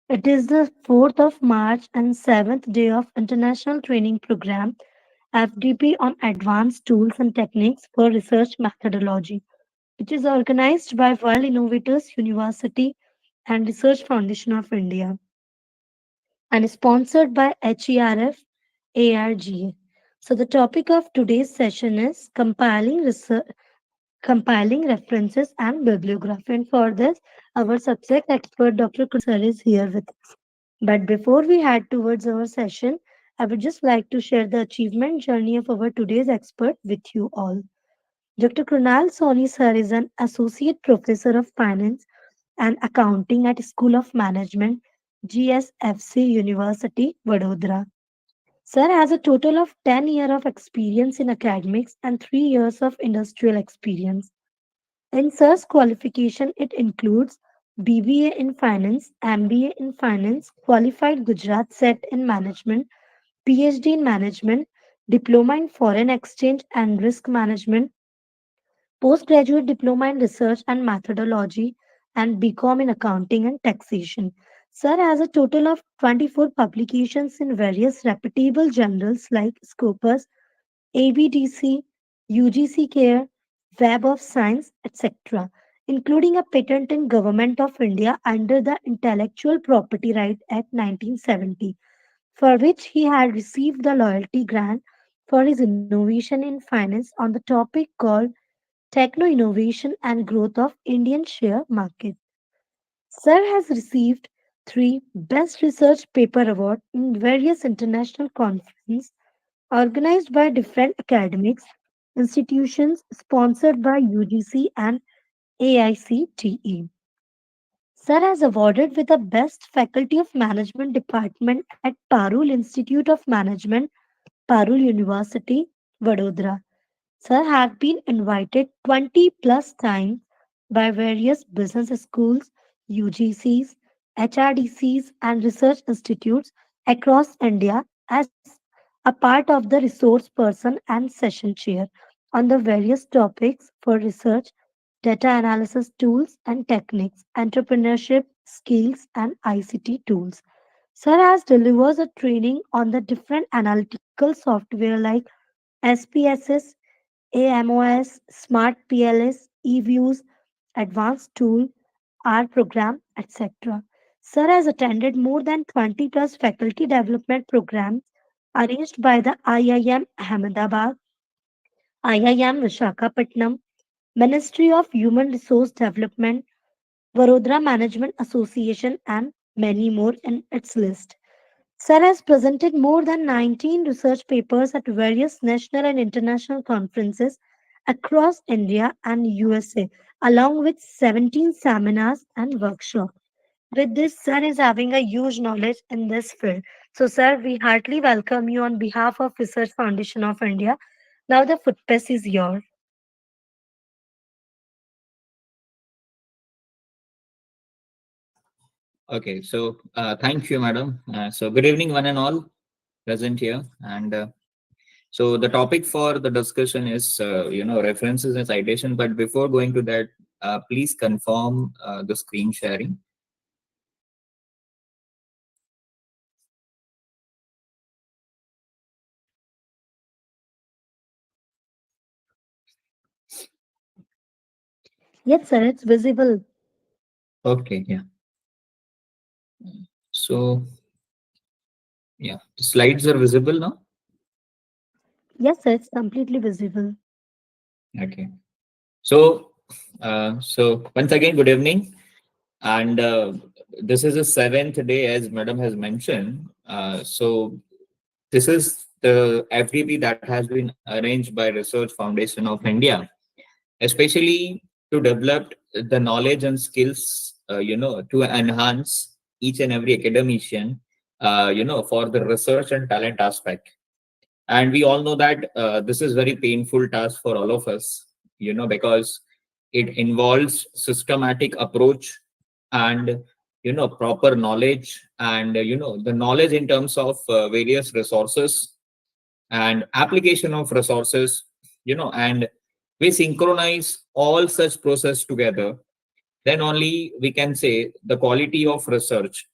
It is the 4th of March and 7th day of International Training Program FDP on Advanced Tools and Techniques for Research Methodology, which is organized by World Innovators University and Research Foundation of India and sponsored by HERF ARGA. So the topic of today's session is compiling references and bibliography. And for this, our subject expert Dr. Sir is here with us. But before we head towards our session, I would just like to share the achievement journey of our today's expert with you all. Dr. Krunal Soni sir is an associate professor of finance and accounting at School of Management, GSFC University, Vadodara. Sir has a total of 10 years of experience in academics and 3 years of industrial experience. In Sir's qualification, it includes BBA in Finance, MBA in Finance, Qualified Gujarat Set in Management, PhD in Management, Diploma in Foreign Exchange and Risk Management, Postgraduate Diploma in Research and Methodology, and BCom in Accounting and Taxation. Sir has a total of 24 publications in various reputable journals like Scopus, ABDC, UGC-CARE, Web of Science, etc., including a patent in Government of India under the Intellectual Property Right Act 1970, for which he had received the loyalty grant for his innovation in finance on the topic called Techno Innovation and Growth of Indian Share Market. Sir has received three Best Research Paper Award in various international conferences organized by different academics, institutions sponsored by UGC and AICTE. Sir has awarded with the Best Faculty of Management Department at Parul Institute of Management, Parul University, Vadodara. Sir have been invited 20 plus times by various business schools, UGCs, HRDCs, and research institutes across India as a part of the resource person and session chair on the various topics for research, data analysis tools and techniques, entrepreneurship skills, and ICT tools. Sir has delivers a training on the different analytical software like SPSS, AMOS, Smart PLS, eViews, Advanced Tool, R Program, etc. Sir has attended more than 20 plus faculty development programs arranged by the IIM Ahmedabad, IIM Vishakhapatnam, Ministry of Human Resource Development, Vadodara Management Association, and many more in its list. Sir has presented more than 19 research papers at various national and international conferences across India and USA, along with 17 seminars and workshops. With this, Sir is having a huge knowledge in this field. So, Sir, we heartily welcome you on behalf of Research Foundation of India. Now, the footpath is yours. Okay, so thank you, madam. So good evening, one and all present here. And so the topic for the discussion is, references and citation. But before going to that, please confirm the screen sharing. Yes, Sir, it's visible. Okay, yeah. So yeah, the slides are visible now. Yes, sir, it's completely visible. Okay. So so once again, good evening. And this is the seventh day, as madam has mentioned. So this is the FDP that has been arranged by Research Foundation of India, especially to develop the knowledge and skills, to enhance each and every academician, for the research and talent aspect. And we all know that this is very painful task for all of us, because it involves systematic approach and proper knowledge and the knowledge in terms of various resources and application of resources, and we synchronize all such process together, then only we can say the quality of research,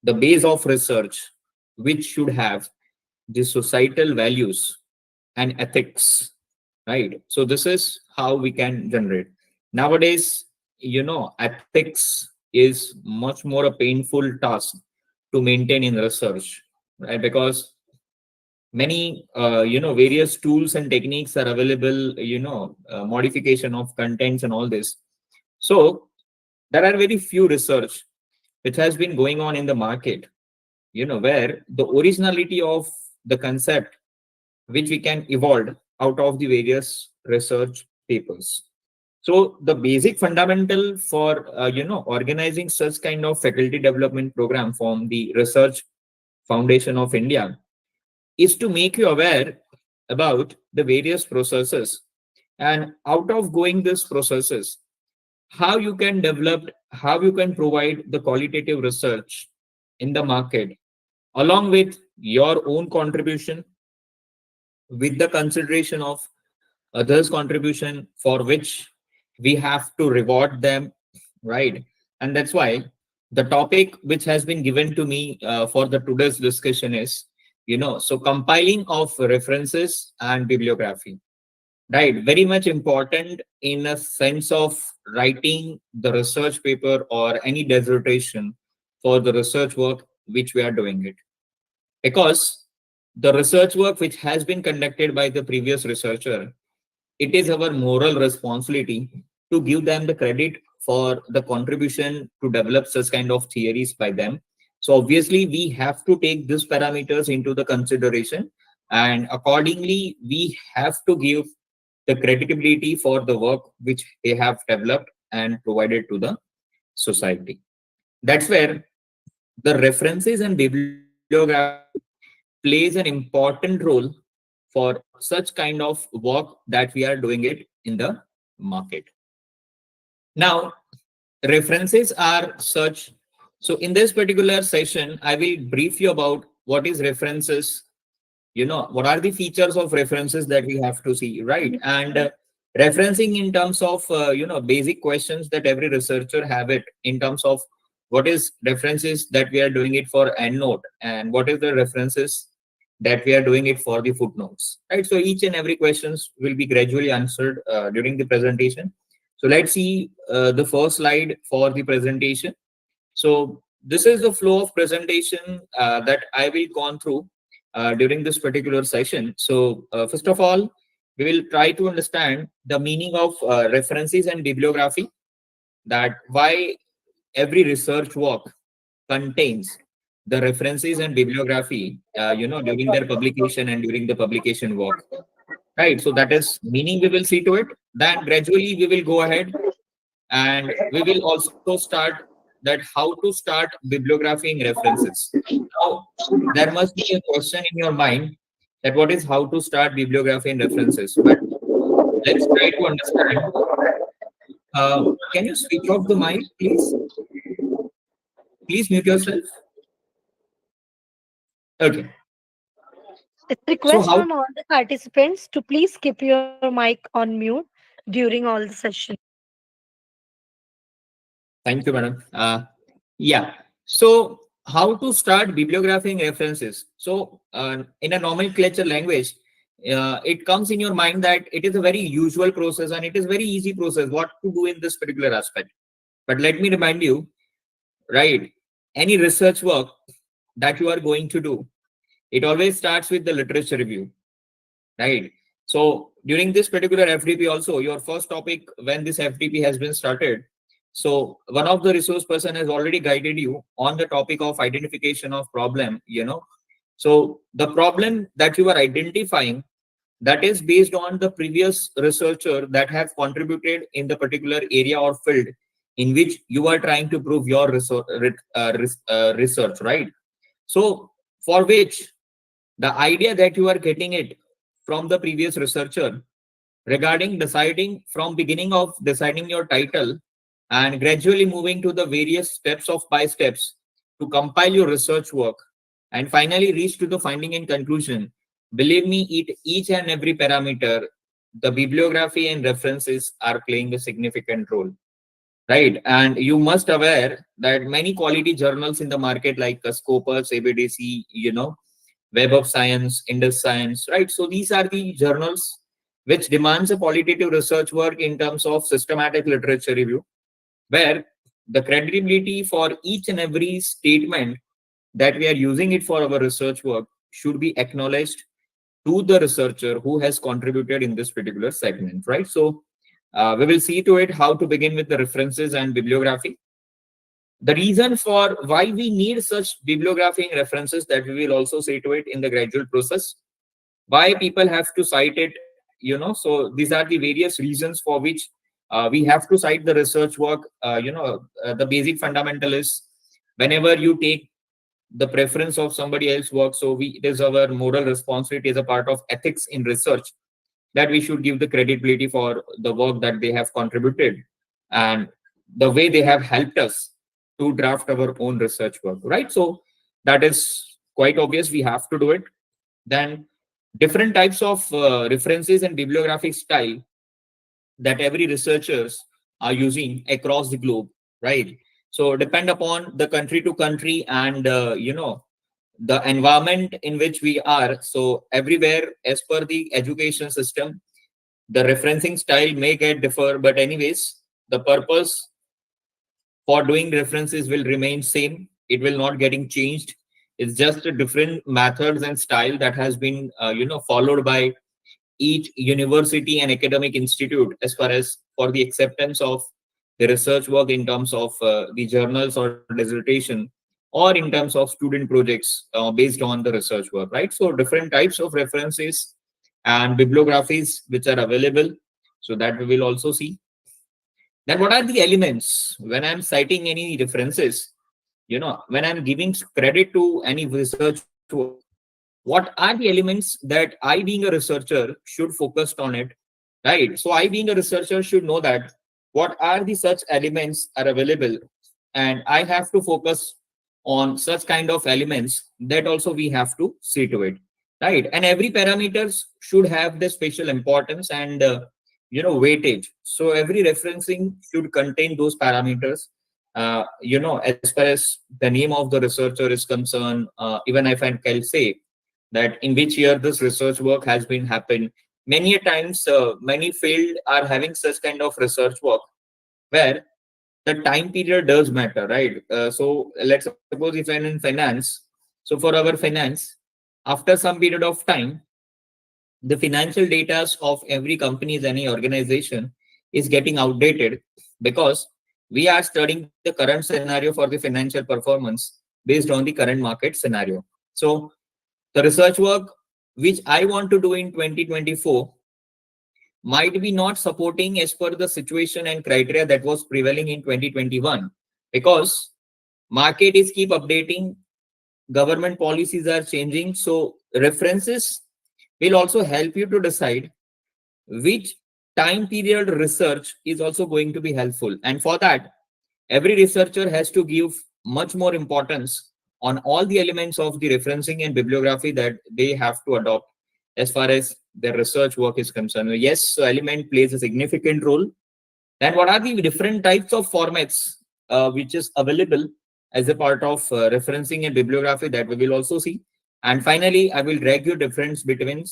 the base of research, which should have the societal values and ethics, right? So this is how we can generate. Nowadays, ethics is much more a painful task to maintain in research, right? Because many various tools and techniques are available, modification of contents and all this. So there are very few research which has been going on in the market, where the originality of the concept which we can evolve out of the various research papers. So the basic fundamental for organizing such kind of faculty development program from the Research Foundation of India is to make you aware about the various processes, and out of going these processes, how you can develop, how you can provide the qualitative research in the market, along with your own contribution, with the consideration of others contribution, for which we have to reward them, right? And that's why the topic which has been given to me for the today's discussion is, so compiling of references and bibliography, right? Very much important in a sense of writing the research paper or any dissertation for the research work which we are doing it. Because the research work which has been conducted by the previous researcher, it is our moral responsibility to give them the credit for the contribution to develop such kind of theories by them. So obviously we have to take these parameters into the consideration, and accordingly we have to give the credibility for the work which they have developed and provided to the society. That's where the references and bibliography plays an important role for such kind of work that we are doing it in the market. Now, references are such. So in this particular session, I will brief you about what is references, what are the features of references that we have to see, right? And referencing in terms of basic questions that every researcher have it in terms of what is references that we are doing it for endnote, and what is the references that we are doing it for the footnotes, right? So each and every questions will be gradually answered during the presentation. So let's see the first slide for the presentation. So this is the flow of presentation that I will go through during this particular session. So first of all, we will try to understand the meaning of references and bibliography, that why every research work contains the references and bibliography, during their publication and during the publication work, right? So that is meaning we will see to it. Then gradually we will go ahead, and we will also start that how to start bibliography in references. Now, there must be a question in your mind that what is how to start bibliography in references. But let's try to understand. Can you switch off the mic, please? Please mute yourself. Okay. It's a So request how? from all the participants to please keep your mic on mute during all the session. Thank you, madam. Yeah. So how to start bibliography in references? So in a nomenclature language, it comes in your mind that it is a very usual process and it is very easy process what to do in this particular aspect. But let me remind you, right? Any research work that you are going to do, it always starts with the literature review, right? So during this particular FDP also, your first topic when this FDP has been started, so one of the resource person has already guided you on the topic of identification of problem, So the problem that you are identifying, that is based on the previous researcher that have contributed in the particular area or field in which you are trying to prove your research, right? So for which the idea that you are getting it from the previous researcher regarding deciding from beginning of deciding your title and gradually moving to the various steps of by steps to compile your research work and finally reach to the finding and conclusion. Believe me, each and every parameter, the bibliography and references are playing a significant role. right? And you must aware that many quality journals in the market like Scopus, ABDC, Web of Science, Indus Science, right? So these are the journals which demands a qualitative research work in terms of systematic literature review, where the credibility for each and every statement that we are using it for our research work should be acknowledged to the researcher who has contributed in this particular segment, right? So we will see to it how to begin with the references and bibliography. The reason for why we need such bibliography and references, that we will also see to it in the gradual process. Why people have to cite it, so these are the various reasons for which we have to cite the research work. The basic fundamental is, whenever you take the preference of somebody else's work, so it is our moral responsibility as a part of ethics in research, that we should give the credibility for the work that they have contributed and the way they have helped us to draft our own research work, right? So that is quite obvious, we have to do it. Then different types of references and bibliographic style that every researchers are using across the globe, right? So depend upon the country to country and the environment in which we are. So everywhere, as per the education system, the referencing style may get differ, but anyways, the purpose for doing references will remain same. It will not getting changed. It's just a different methods and style that has been followed by each university and academic institute as far as for the acceptance of the research work in terms of the journals or dissertation, or in terms of student projects based on the research work, right? So different types of references and bibliographies which are available, so that we will also see. Then what are the elements when I'm citing any references, when I'm giving credit to any research work, what are the elements that I being a researcher should focus on it, right? So I being a researcher should know that what are the such elements are available, and I have to focus on such kind of elements, that also we have to see to it, right? And every parameters should have the special importance and weightage. So every referencing should contain those parameters, as far as the name of the researcher is concerned. Even if I can say that in which year this research work has been happened. Many a times, many field are having such kind of research work where the time period does matter, right? So let's suppose if I'm in finance, so for our finance, after some period of time, the financial data of every company, any organization is getting outdated, because we are studying the current scenario for the financial performance based on the current market scenario. So the research work which I want to do in 2024 might be not supporting as per the situation and criteria that was prevailing in 2021, because market is keep updating, government policies are changing. So references will also help you to decide which time period research is also going to be helpful. And for that, every researcher has to give much more importance on all the elements of the referencing and bibliography that they have to adopt as far as their research work is concerned. Yes, so element plays a significant role. Then what are the different types of formats which is available as a part of referencing and bibliography, that we will also see. And finally, I will drag you difference between.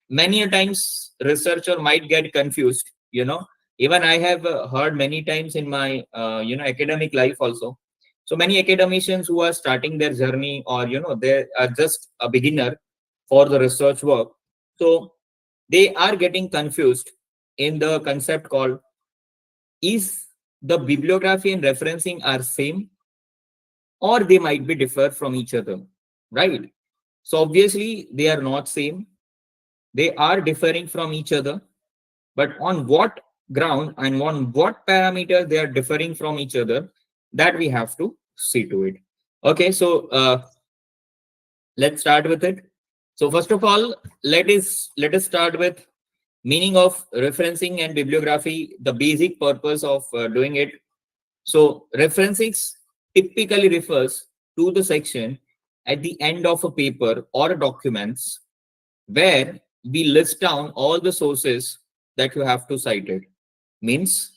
Many a times researcher might get confused, even I have heard many times in my academic life also. So many academicians who are starting their journey, or they are just a beginner for the research work, so they are getting confused in the concept called, is the bibliography and referencing are same, or they might be differ from each other, right? So obviously they are not same, they are differing from each other, but on what ground and on what parameter they are differing from each other, that we have to see to it. Okay, so let's start with it. So first of all, let us start with meaning of referencing and bibliography, the basic purpose of doing it. So referencing typically refers to the section at the end of a paper or a documents where we list down all the sources that you have to cite it. Means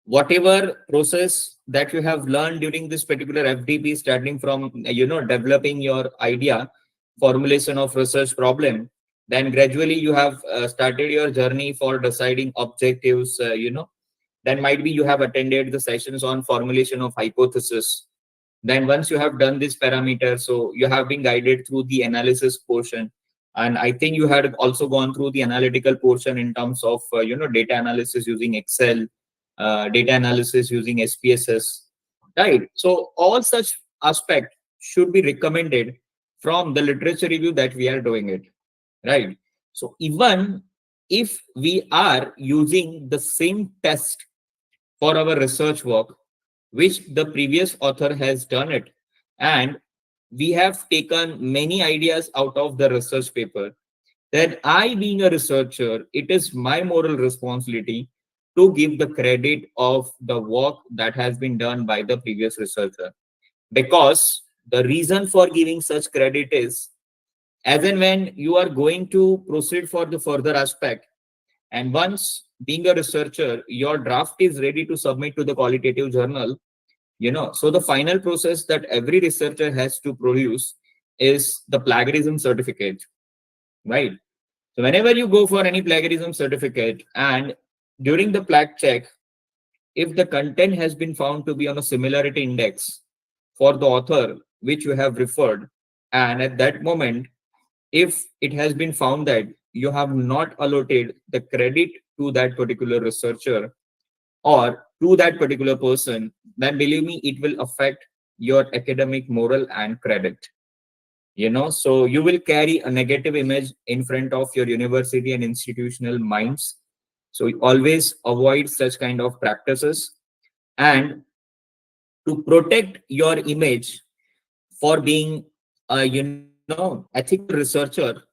whatever process that you have learned during this particular FDP, starting from developing your idea, formulation of research problem, then gradually you have started your journey for deciding objectives. Then might be you have attended the sessions on formulation of hypothesis. Then once you have done this parameter, so you have been guided through the analysis portion, and I think you had also gone through the analytical portion in terms of data analysis using Excel, data analysis using SPSS, right? So all such aspect should be recommended from the literature review that we are doing it, right? So even if we are using the same test for our research work, which the previous author has done it, and we have taken many ideas out of the research paper, then I, being a researcher, it is my moral responsibility to give the credit of the work that has been done by the previous researcher. Because the reason for giving such credit is, as and when you are going to proceed for the further aspect, and once being a researcher, your draft is ready to submit to the qualitative journal, so the final process that every researcher has to produce is the plagiarism certificate, right? So whenever you go for any plagiarism certificate, and during the plag check, if the content has been found to be on a similarity index for the author which you have referred, and at that moment, if it has been found that you have not allotted the credit to that particular researcher or to that particular person, then believe me, it will affect your academic moral and credit. So you will carry a negative image in front of your university and institutional minds. So always avoid such kind of practices, and to protect your image for being ethical researcher,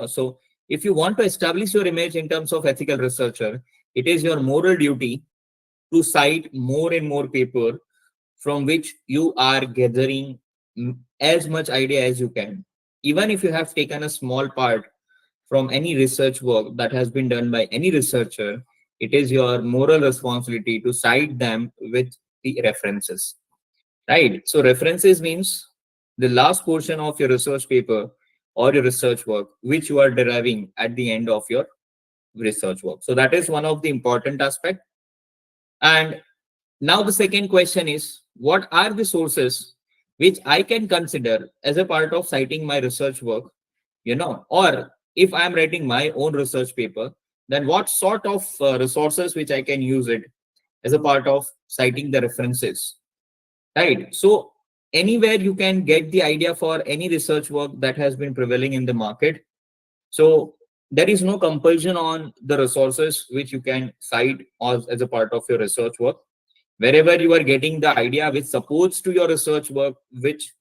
so if you want to establish your image in terms of ethical researcher, it is your moral duty to cite more and more paper from which you are gathering as much idea as you can. Even if you have taken a small part from any research work that has been done by any researcher, it is your moral responsibility to cite them with the references, right? So references means the last portion of your research paper or your research work which you are deriving at the end of your research work. So that is one of the important aspect. And now the second question is, what are the sources which I can consider as a part of citing my research work, or if I'm writing my own research paper, then what sort of resources which I can use it as a part of citing the references, right? So anywhere you can get the idea for any research work that has been prevailing in the market. So there is no compulsion on the resources which you can cite as a part of your research work. Wherever you are getting the idea which supports to your research work, which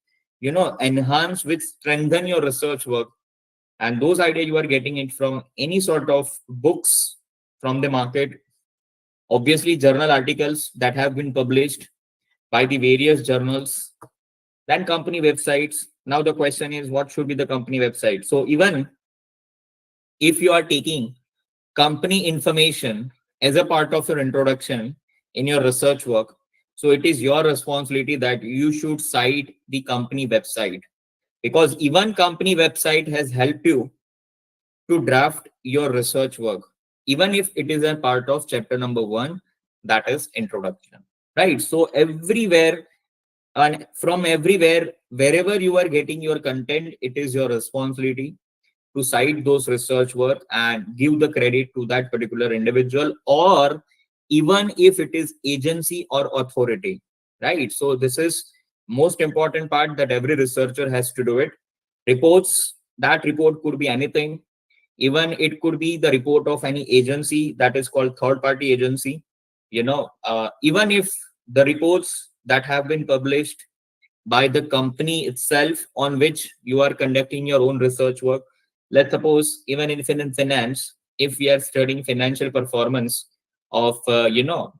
enhance, which strengthen your research work, and those ideas you are getting it from any sort of books from the market, obviously journal articles that have been published by the various journals, then company websites. Now the question is, what should be the company website? So even if you are taking company information as a part of your introduction in your research work, so it is your responsibility that you should cite the company website, because even company website has helped you to draft your research work, even if it is a part of chapter number 1, that is introduction, right? So everywhere and from everywhere, wherever you are getting your content, it is your responsibility to cite those research work and give the credit to that particular individual, or even if it is agency or authority, right? So this is most important part that every researcher has to do it. Reports, that report could be anything. Even it could be the report of any agency that is called third party agency. Even if the reports that have been published by the company itself on which you are conducting your own research work. Let's suppose even in finance, if we are studying financial performance of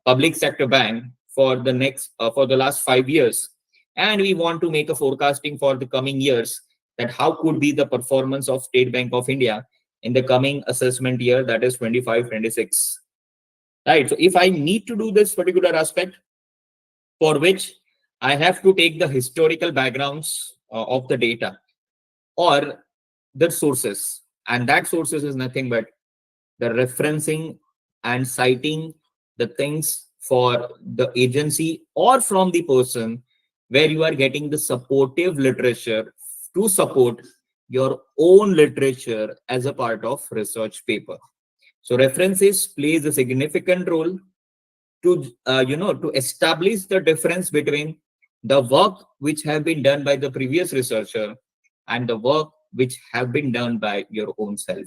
public sector bank for the last 5 years, and we want to make a forecasting for the coming years, that how could be the performance of State Bank of India in the coming assessment year, that is 25-26. right? So if I need to do this particular aspect, for which I have to take the historical backgrounds of the data or the sources, and that sources is nothing but the referencing and citing the things for the agency or from the person where you are getting the supportive literature to support your own literature as a part of research paper. So references plays a significant role to to establish the difference between the work which have been done by the previous researcher and the work which have been done by your own self,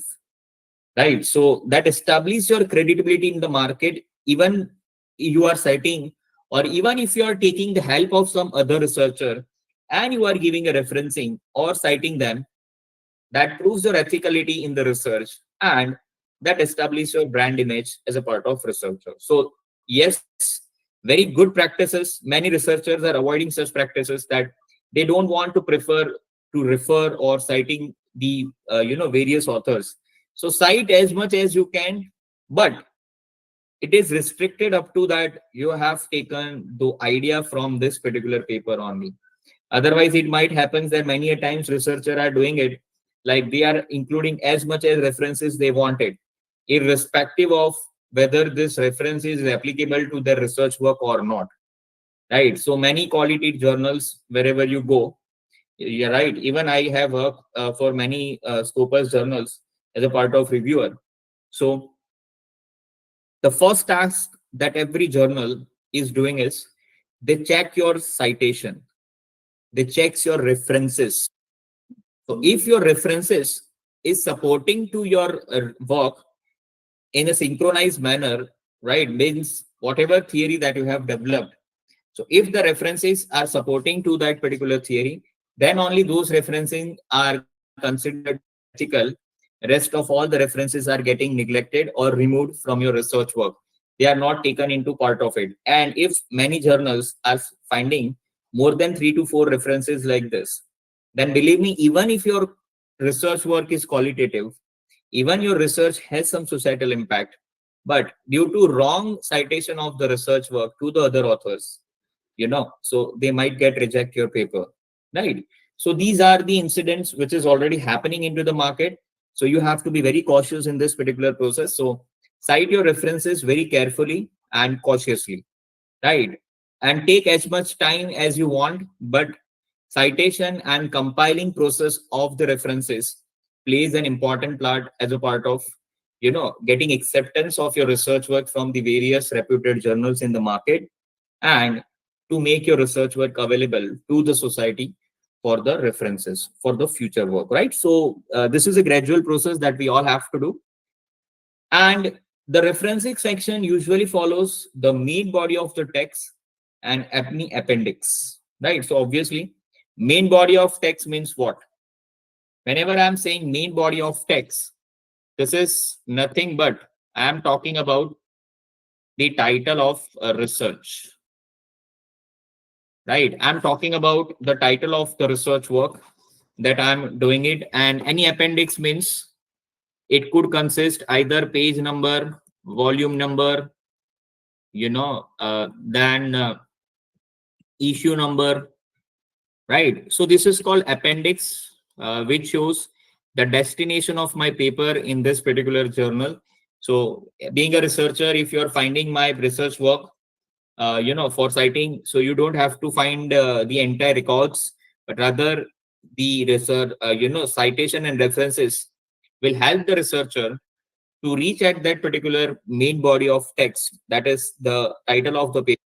right? So that establish your credibility in the market. Even you are citing, or even if you are taking the help of some other researcher and you are giving a referencing or citing them, that proves your ethicality in the research, and that establishes your brand image as a part of researcher. So yes, very good practices. Many researchers are avoiding such practices, that they don't want to prefer to refer or citing the various authors. So cite as much as you can, but it is restricted up to that you have taken the idea from this particular paper only. Otherwise, it might happen that many a times researchers are doing it, like they are including as much as references they wanted, irrespective of whether this reference is applicable to their research work or not. Right. So many quality journals wherever you go. You're right. Even I have worked for many Scopus journals as a part of reviewer. So the first task that every journal is doing is they check your citation, they check your references. So if your references is supporting to your work in a synchronized manner, right, means whatever theory that you have developed. So if the references are supporting to that particular theory, then only those referencing are considered ethical. Rest of all the references are getting neglected or removed from your research work. They are not taken into part of it. And if many journals are finding more than 3 to 4 references like this, then believe me, even if your research work is qualitative, even your research has some societal impact, but due to wrong citation of the research work to the other authors, so they might get reject your paper, right? So these are the incidents which is already happening into the market. So you have to be very cautious in this particular process. So cite your references very carefully and cautiously, right? And take as much time as you want, but citation and compiling process of the references plays an important part as a part of getting acceptance of your research work from the various reputed journals in the market, and to make your research work available to the society for the references for the future work, right? So this is a gradual process that we all have to do. And the referencing section usually follows the main body of the text and any appendix, right? So obviously, main body of text means what? Whenever I'm saying main body of text, this is nothing but I am talking about the title of research, right? I'm talking about the title of the research work that I'm doing it, and any appendix means it could consist either page number, volume number, then issue number, right? So this is called appendix, which shows the destination of my paper in this particular journal. So being a researcher, if you're finding my research work, for citing, so you don't have to find the entire records, but rather the research, citation and references will help the researcher to reach at that particular main body of text, that is the title of the paper,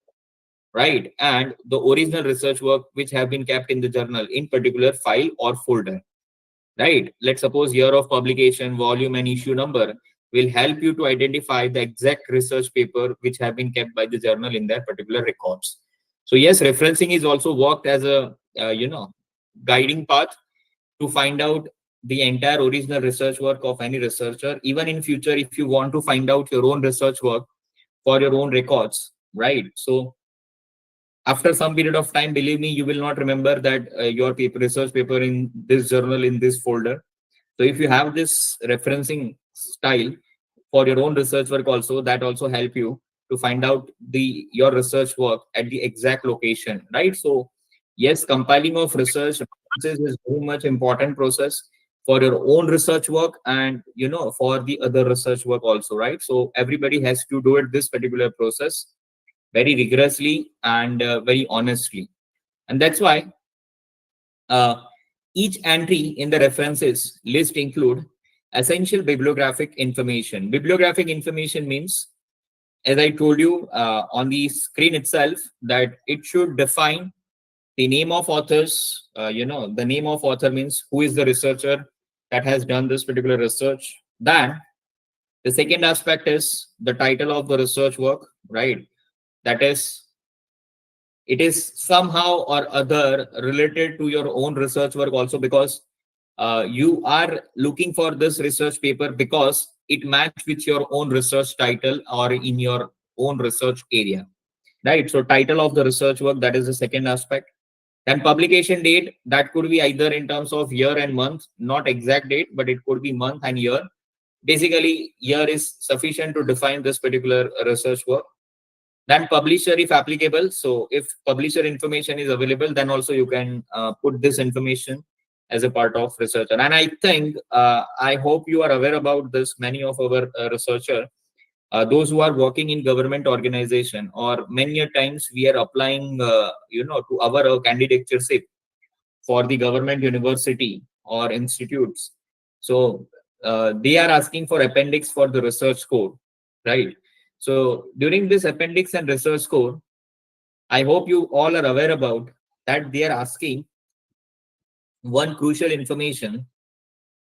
right? And the original research work which have been kept in the journal in particular file or folder, right? Let's suppose year of publication, volume and issue number will help you to identify the exact research paper which have been kept by the journal in their particular records. So yes, referencing is also worked as a guiding path to find out the entire original research work of any researcher. Even in future, if you want to find out your own research work for your own records, right? So after some period of time, believe me, you will not remember that your paper, research paper in this journal in this folder. So if you have this referencing style, for your own research work also, that also help you to find out the your research work at the exact location, right? So yes, compiling of research references is very much important process for your own research work, and for the other research work also, right? So everybody has to do it this particular process very rigorously and very honestly. And that's why uh, each entry in the references list include essential bibliographic information. Bibliographic information means, as I told you on the screen itself, that it should define the name of authors. The name of author means who is the researcher that has done this particular research. Then the second aspect is the title of the research work, right? That is, it is somehow or other related to your own research work also, because you are looking for this research paper because it match with your own research title or in your own research area, right? So title of the research work, that is the second aspect. Then publication date, that could be either in terms of year and month, not exact date, but it could be month and year. Basically year is sufficient to define this particular research work. Then publisher if applicable, so if publisher information is available, then also you can put this information as a part of researcher. And I think I hope you are aware about this. Many of our researcher, those who are working in government organization, or many a times we are applying to our candidature for the government university or institutes. So they are asking for appendix for the research score, right? So during this appendix and research score, I hope you all are aware about that they are asking one crucial information,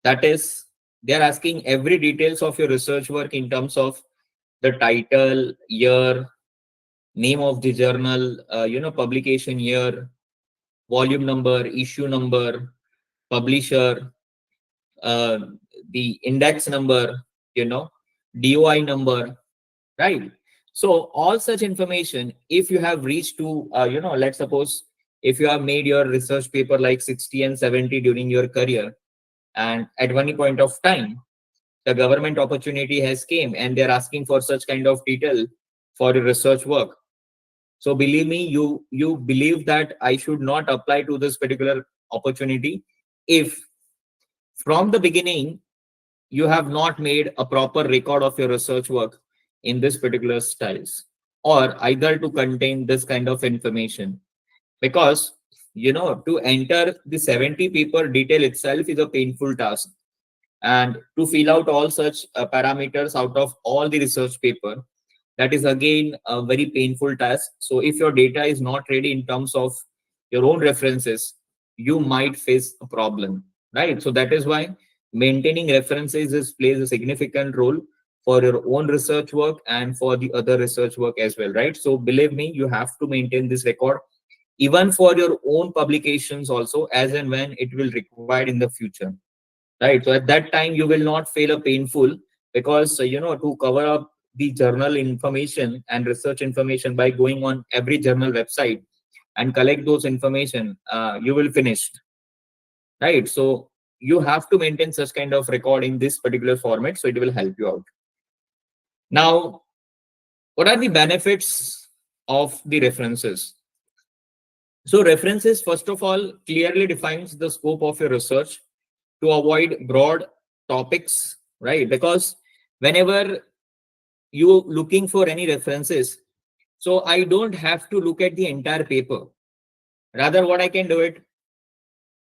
that is, they are asking every details of your research work in terms of the title, year, name of the journal, publication year, volume number, issue number, publisher, uh, the index number, you know, DOI number, right? So all such information, if you have reached to, let's suppose if you have made your research paper like 60 and 70 during your career, and at one point of time, the government opportunity has came and they're asking for such kind of detail for your research work. So believe me, you believe that I should not apply to this particular opportunity if from the beginning you have not made a proper record of your research work in this particular styles, or either to contain this kind of information. Because to enter the 70 paper detail itself is a painful task, and to fill out all such parameters out of all the research paper, that is again a very painful task. So if your data is not ready in terms of your own references, you might face a problem, right? So that is why maintaining references plays a significant role for your own research work and for the other research work as well, right? So believe me, you have to maintain this record even for your own publications also, as and when it will required in the future, right? So at that time you will not feel a painful, because to cover up the journal information and research information by going on every journal website and collect those information, you will finish, right? So you have to maintain such kind of record in this particular format, so it will help you out. Now, what are the benefits of the references? So references, first of all, clearly defines the scope of your research to avoid broad topics, right? Because whenever you looking for any references, so I don't have to look at the entire paper. Rather, what I can do it,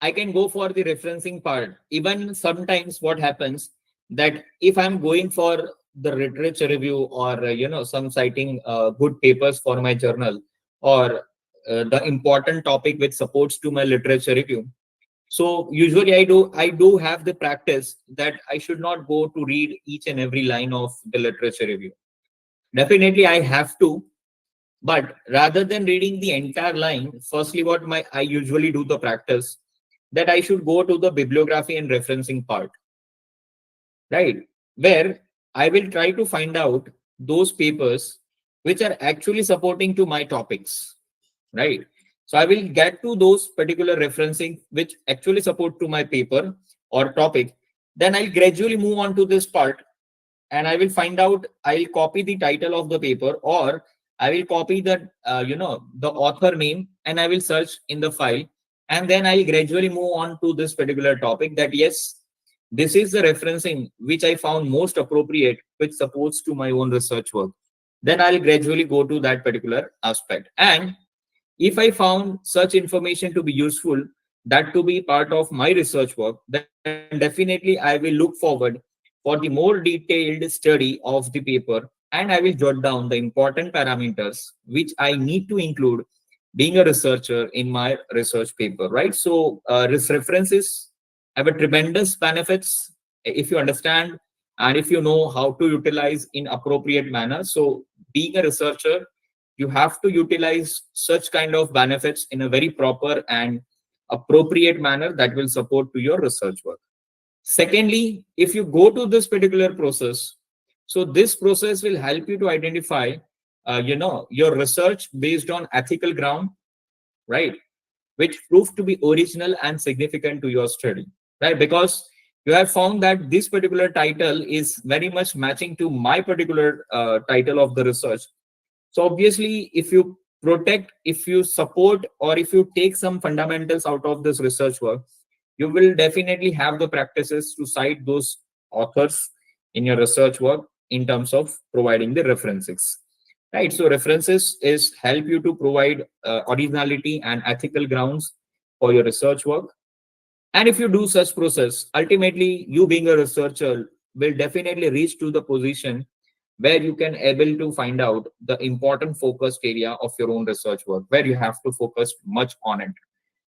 I can go for the referencing part. Even sometimes what happens, that if I'm going for the literature review, or some citing good papers for my journal, or the important topic which supports to my literature review, so usually I do have the practice that I should not go to read each and every line of the literature review. Definitely I have to, but rather than reading the entire line, firstly what my I usually do the practice, that I should go to the bibliography and referencing part, right? Where I will try to find out those papers which are actually supporting to my topics, right? So I will get to those particular referencing which actually support to my paper or topic. Then I'll gradually move on to this part, and I will find out, I'll copy the title of the paper, or I will copy the the author name, and I will search in the file, and then I'll gradually move on to this particular topic, that yes, this is the referencing which I found most appropriate, which supports to my own research work. Then I'll gradually go to that particular aspect. And if I found such information to be useful, that to be part of my research work, then definitely I will look forward for the more detailed study of the paper, and I will jot down the important parameters which I need to include being a researcher in my research paper, right? So this references have a tremendous benefits if you understand and if you know how to utilize in appropriate manner. So being a researcher, you have to utilize such kind of benefits in a very proper and appropriate manner that will support to your research work. Secondly, if you go to this particular process, so this process will help you to identify your research based on ethical ground, right, which proved to be original and significant to your study, right? Because you have found that this particular title is very much matching to my particular title of the research. So obviously, if you protect, if you support, or if you take some fundamentals out of this research work, you will definitely have the practices to cite those authors in your research work in terms of providing the references. Right. So references is help you to provide originality and ethical grounds for your research work. And if you do such process, ultimately you being a researcher will definitely reach to the position where you can able to find out the important focused area of your own research work, where you have to focus much on it.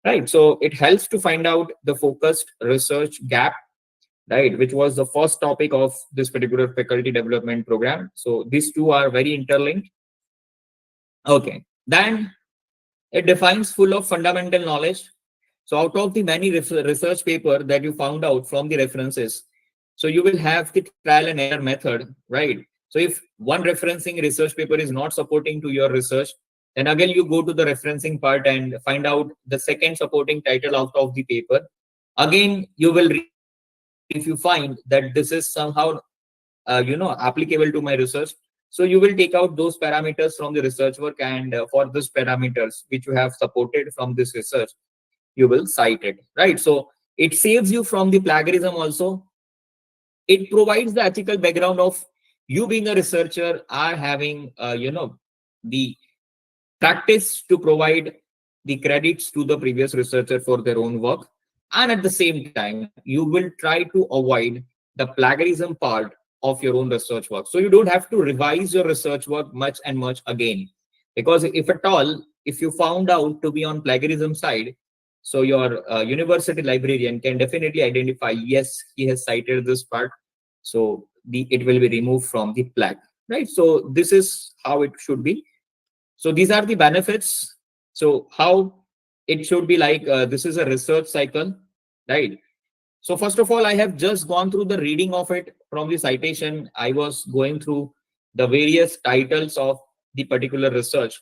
Right. So it helps to find out the focused research gap, right, which was the first topic of this particular faculty development program. So these two are very interlinked. Okay. Then it defines full of fundamental knowledge. So out of the many research paper that you found out from the references, so you will have the trial and error method, right? So if one referencing research paper is not supporting to your research, then again you go to the referencing part and find out the second supporting title out of the paper. Again, you will read it. If you find that this is somehow applicable to my research, so you will take out those parameters from the research work, and for those parameters which you have supported from this research, you will cite it, right? So it saves you from the plagiarism also. It provides the ethical background of you being a researcher are having the practice to provide the credits to the previous researcher for their own work, and at the same time you will try to avoid the plagiarism part of your own research work, so you don't have to revise your research work much and much again. Because if at all, if you found out to be on plagiarism side, so your university librarian can definitely identify, yes, he has cited this part, so it will be removed from the plag, right? So this is how it should be. So these are the benefits. So how it should be like, this is a research cycle, right? So first of all, I have just gone through the reading of it from the citation. I was going through the various titles of the particular research.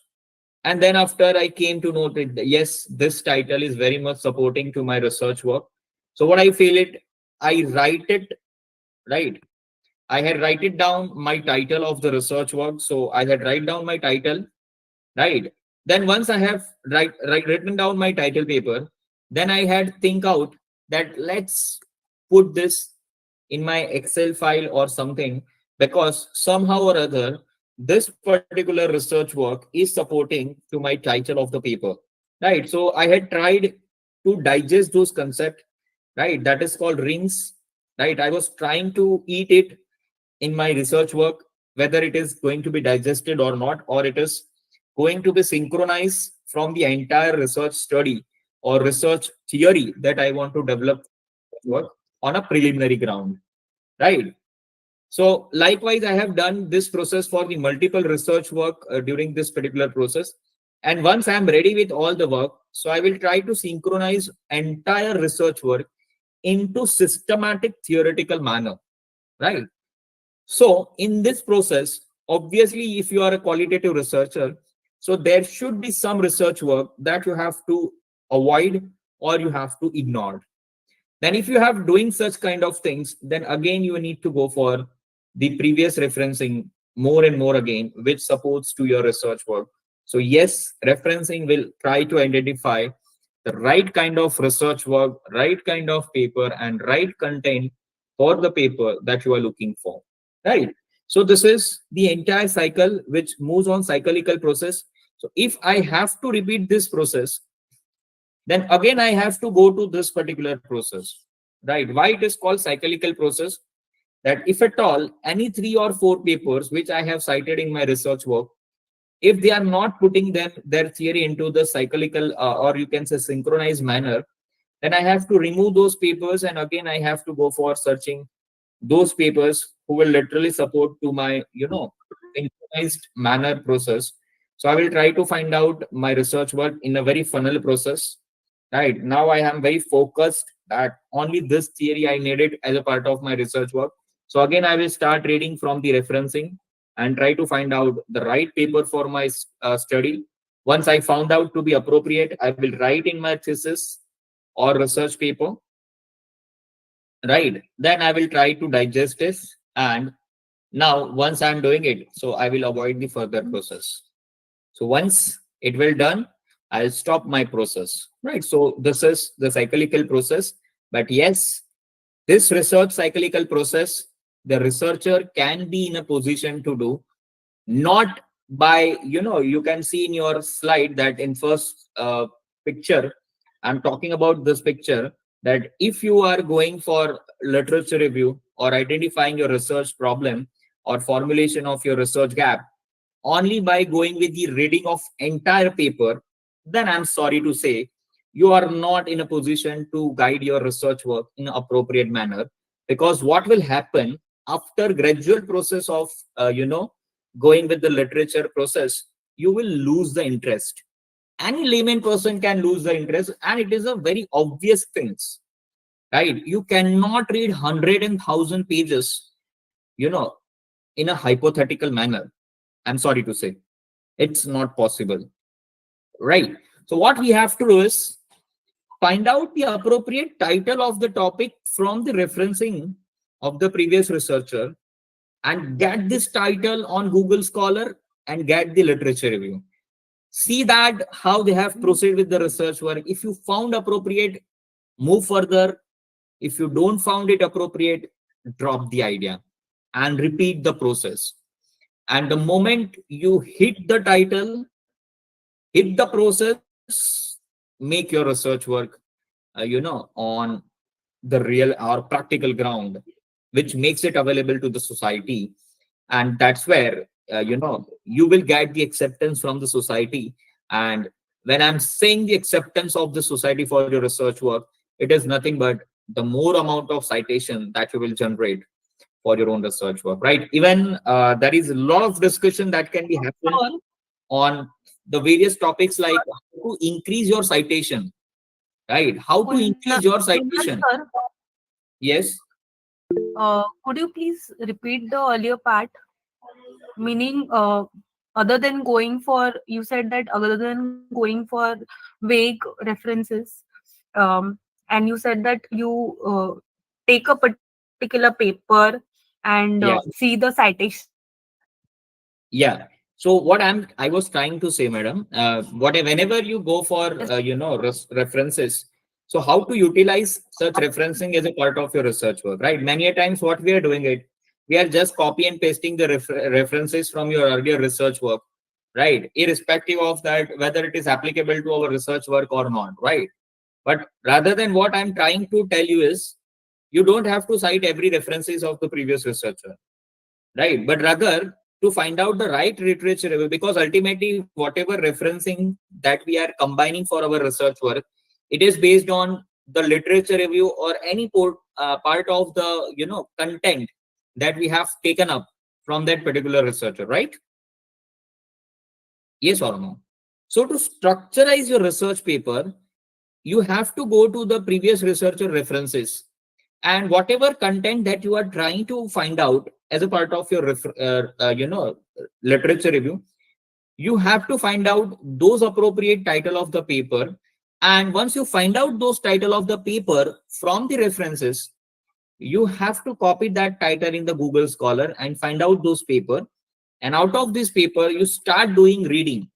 And then after I came to know that, yes, this title is very much supporting to my research work. So what I feel it, I write it, right? I had write it down my title of the research work. So I had write down my title, right? Then once I have written down my title paper, then I had think out that let's put this in my Excel file or something, because somehow or other this particular research work is supporting to my title of the paper, right? So I had tried to digest those concepts, right? That is called rings, right? I was trying to eat it in my research work, whether it is going to be digested or not, or it is going to be synchronized from the entire research study or research theory that I want to develop work on a preliminary ground, right? So likewise, I have done this process for the multiple research work during this particular process. And once I am ready with all the work, so I will try to synchronize entire research work into systematic theoretical manner, right? So in this process, obviously, if you are a qualitative researcher, so there should be some research work that you have to avoid or you have to ignore. Then if you have doing such kind of things, then again you need to go for the previous referencing more and more again, which supports to your research work. So yes, referencing will try to identify the right kind of research work, right kind of paper, and right content for the paper that you are looking for. Right. So this is the entire cycle which moves on cyclical process. So if I have to repeat this process, then again I have to go to this particular process. Right. Why it is called cyclical process? That if at all any 3 or 4 papers which I have cited in my research work, if they are not putting their theory into the cyclical or you can say synchronized manner, then I have to remove those papers and again I have to go for searching those papers who will literally support to my synchronized manner process. So I will try to find out my research work in a very funnel process. Right now I am very focused that only this theory I needed as a part of my research work. So again I will start reading from the referencing and try to find out the right paper for my study. Once I found out to be appropriate, I will write in my thesis or research paper. Right, then I will try to digest this, and now once I'm doing it, so I will avoid the further process. So once it will done, I'll stop my process. Right, so this is the cyclical process. But yes, this research cyclical process, the researcher can be in a position to do, not by, you can see in your slide that in first picture, I'm talking about this picture, that if you are going for literature review or identifying your research problem or formulation of your research gap only by going with the reading of entire paper, then I'm sorry to say you are not in a position to guide your research work in an appropriate manner. Because what will happen after gradual process of going with the literature process, you will lose the interest. Any layman person can lose the interest, and it is a very obvious things, right? You cannot read 100 and 1,000 pages, you know in a hypothetical manner. I'm sorry to say, it's not possible. Right. So what we have to do is find out the appropriate title of the topic from the referencing of the previous researcher, and get this title on Google Scholar and get the literature review. See that how they have proceeded with the research work. If you found appropriate, move further. If you don't found it appropriate, drop the idea and repeat the process. And the moment you hit the title, hit the process, make your research work on the real or practical ground, which makes it available to the society. And that's where you will get the acceptance from the society. And when I'm saying the acceptance of the society for your research work, it is nothing but the more amount of citation that you will generate for your own research work. Right, even there is a lot of discussion that can be happen on the various topics, like how to increase your citation. Right, how to increase your Kunal citation. sir, Yes. could you please repeat the earlier part? Meaning, other than going for, you said that other than going for vague references, and you said that you take a particular paper and Yeah. see the citation. Yeah. So what I was trying to say, madam, whenever you go for references, so how to utilize such referencing as a part of your research work, right? Many a times, what we are doing it, we are just copy and pasting the references from your earlier research work, right? Irrespective of that whether it is applicable to our research work or not, right? But rather than, what I'm trying to tell you is, you don't have to cite every references of the previous researcher, right? But rather to find out the right literature review, because ultimately whatever referencing that we are combining for our research work, it is based on the literature review or any part of the content that we have taken up from that particular researcher, right? Yes or no? So to structureize your research paper, you have to go to the previous researcher references, and whatever content that you are trying to find out as a part of your literature review, you have to find out those appropriate title of the paper. And once you find out those title of the paper from the references, you have to copy that title in the Google Scholar and find out those paper. And out of this paper, you start doing reading.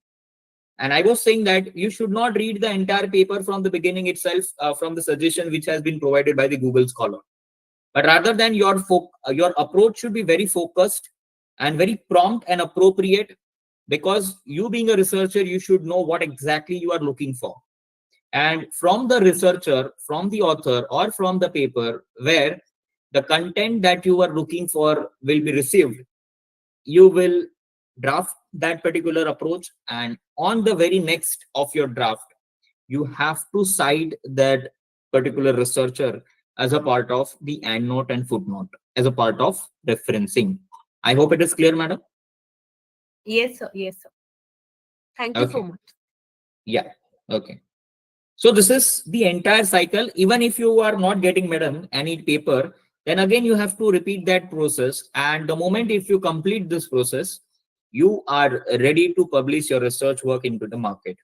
And I was saying that you should not read the entire paper from the beginning itself, from the suggestion which has been provided by the Google Scholar. But rather than your approach should be very focused and very prompt and appropriate, because you being a researcher, you should know what exactly you are looking for. And from the researcher, from the author, or from the paper where the content that you are looking for will be received, you will draft that particular approach. And on the very next of your draft, you have to cite that particular researcher as a part of the endnote and footnote, as a part of referencing. I hope it is clear, madam. Yes, sir. Yes, sir. Thank you so Okay. much. Yeah. Okay. So this is the entire cycle. Even if you are not getting, madam, any paper, then again you have to repeat that process. And the moment if you complete this process, you are ready to publish your research work into the market,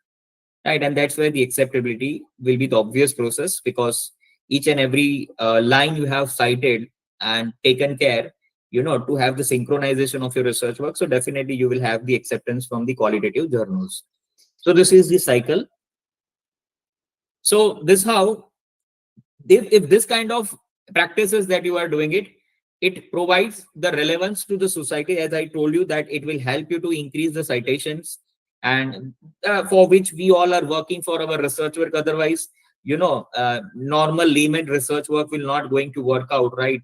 right? And that's where the acceptability will be the obvious process, because each and every line you have cited and taken care, to have the synchronization of your research work. So definitely you will have the acceptance from the qualitative journals. So this is the cycle. So this how, if this kind of practices that you are doing it, it provides the relevance to the society. As I told you, that it will help you to increase the citations, and for which we all are working for our research work. Otherwise, normal layman research work will not going to work out, right?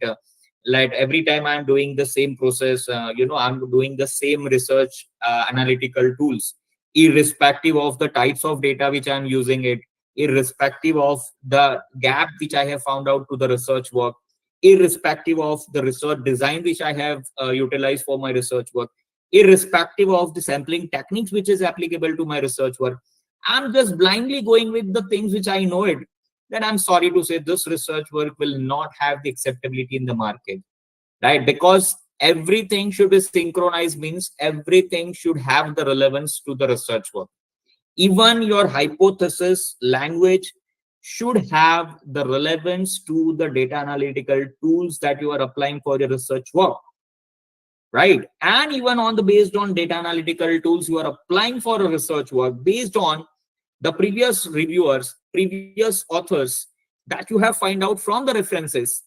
Like every time I'm doing the same process, I'm doing the same research analytical tools, irrespective of the types of data which I'm using it, irrespective of the gap which I have found out to the research work, irrespective of the research design which I have utilized for my research work, irrespective of the sampling techniques which is applicable to my research work. I'm just blindly going with the things which I know it. Then I'm sorry to say this research work will not have the acceptability in the market, right? Because everything should be synchronized, means everything should have the relevance to the research work. Even your hypothesis language should have the relevance to the data analytical tools that you are applying for your research work, right? And even on the based on data analytical tools you are applying for a research work, based on the previous reviewers, previous authors that you have find out from the references,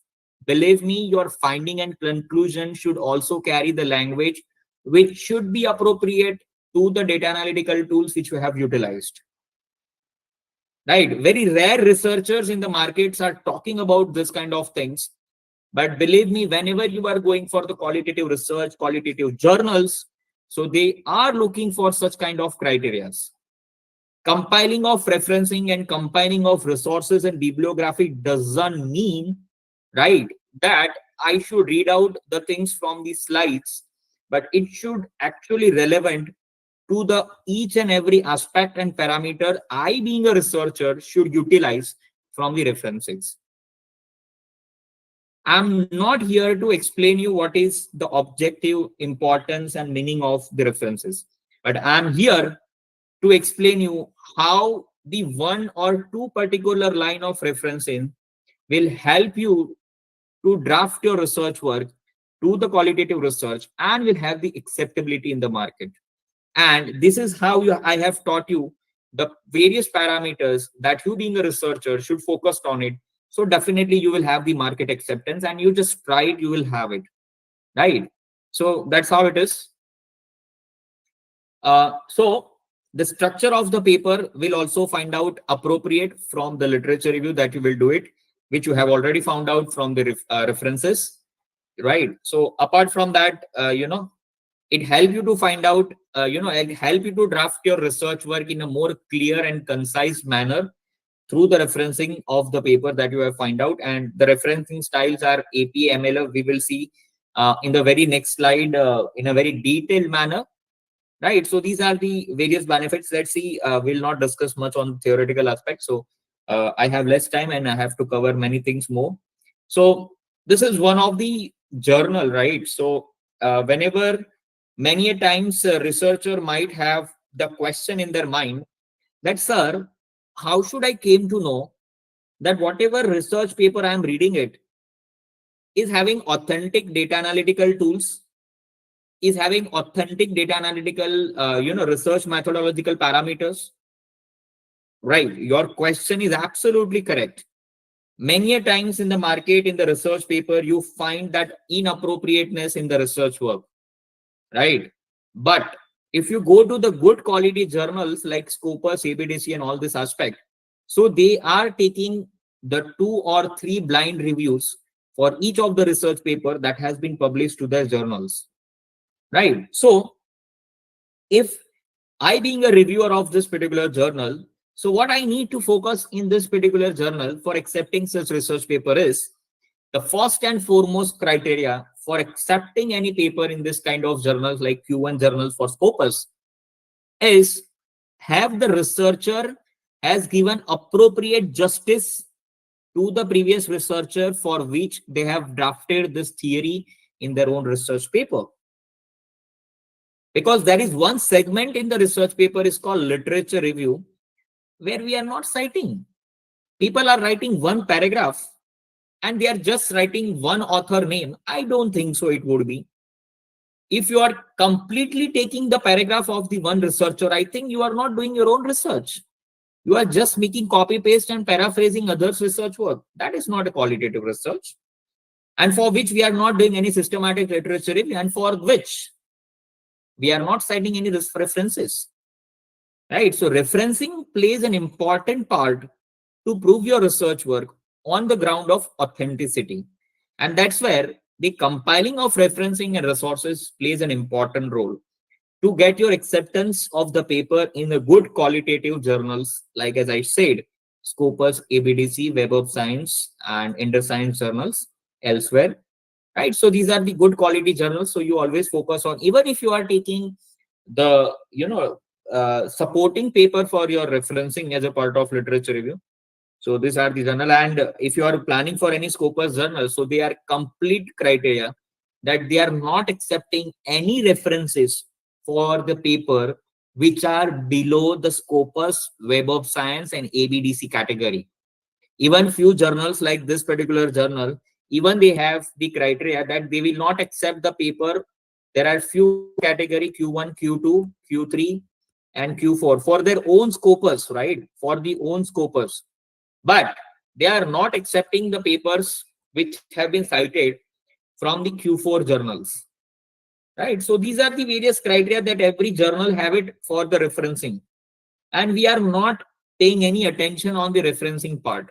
believe me, your finding and conclusion should also carry the language which should be appropriate to the data analytical tools which you have utilized, right? Very rare researchers in the markets are talking about this kind of things. But believe me, whenever you are going for the qualitative research, qualitative journals, so they are looking for such kind of criterias. Compiling of referencing and compiling of resources and bibliography doesn't mean, right, that I should read out the things from the slides, but it should actually relevant to the each and every aspect and parameter I being a researcher should utilize from the references. I'm not here to explain you what is the objective importance and meaning of the references, but I'm here to explain you how the one or two particular line of referencing will help you to draft your research work to the qualitative research and will have the acceptability in the market. And this is how I have taught you the various parameters that you being a researcher should focus on it. So definitely you will have the market acceptance, and you just try it, you will have it, right? So that's how it is. So the structure of the paper will also find out appropriate from the literature review that you will do it, which you have already found out from the references, right? So apart from that, it help you to find out, it help you to draft your research work in a more clear and concise manner through the referencing of the paper that you have find out. And the referencing styles are AP, MLF. We will see in the very next slide in a very detailed manner. Right. So these are the various benefits. Let's see. We'll not discuss much on theoretical aspects. So I have less time and I have to cover many things more. So this is one of the journal, right? So whenever many a times a researcher might have the question in their mind that, sir, how should I came to know that whatever research paper I am reading it, is having authentic data analytical tools, is having authentic data analytical, research methodological parameters, right? Your question is absolutely correct. Many a times in the market, in the research paper, you find that inappropriateness in the research work, right? But if you go to the good quality journals like Scopus, ABDC, and all this aspect, so they are taking the 2 or 3 blind reviews for each of the research paper that has been published to their journals, right? So if I being a reviewer of this particular journal, so what I need to focus in this particular journal for accepting such research paper is the first and foremost criteria for accepting any paper in this kind of journals like Q1 journals for Scopus is have the researcher has given appropriate justice to the previous researcher for which they have drafted this theory in their own research paper. Because there is one segment in the research paper is called literature review, where we are not citing. People are writing one paragraph and they are just writing one author name. I don't think so it would be. If you are completely taking the paragraph of the one researcher, I think you are not doing your own research. You are just making copy paste and paraphrasing others' research work. That is not a qualitative research. And for which we are not doing any systematic literature review, and for which we are not citing any references. Right? So referencing plays an important part to prove your research work on the ground of authenticity. And that's where the compiling of referencing and resources plays an important role to get your acceptance of the paper in the good qualitative journals, like as I said, Scopus, ABDC, Web of Science, and InterScience journals elsewhere. Right? So these are the good quality journals. So you always focus on, even if you are taking the, supporting paper for your referencing as a part of literature review. So these are the journal, and if you are planning for any Scopus journal, so they are complete criteria that they are not accepting any references for the paper which are below the Scopus, Web of Science, and ABDC category. Even few journals like this particular journal, even they have the criteria that they will not accept the paper. There are few category Q1, Q2, Q3, and Q4 for their own Scopus, right? For the own Scopus. But they are not accepting the papers which have been cited from the Q4 journals, right? So these are the various criteria that every journal have it for the referencing, and we are not paying any attention on the referencing part.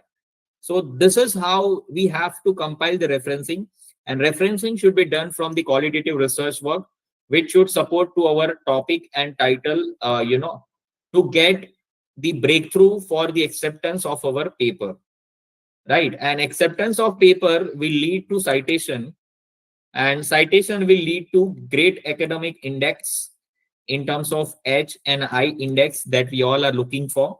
So this is how we have to compile the referencing, and referencing should be done from the qualitative research work, which should support to our topic and title, to get the breakthrough for the acceptance of our paper, right? And acceptance of paper will lead to citation, and citation will lead to great academic index in terms of H and I index that we all are looking for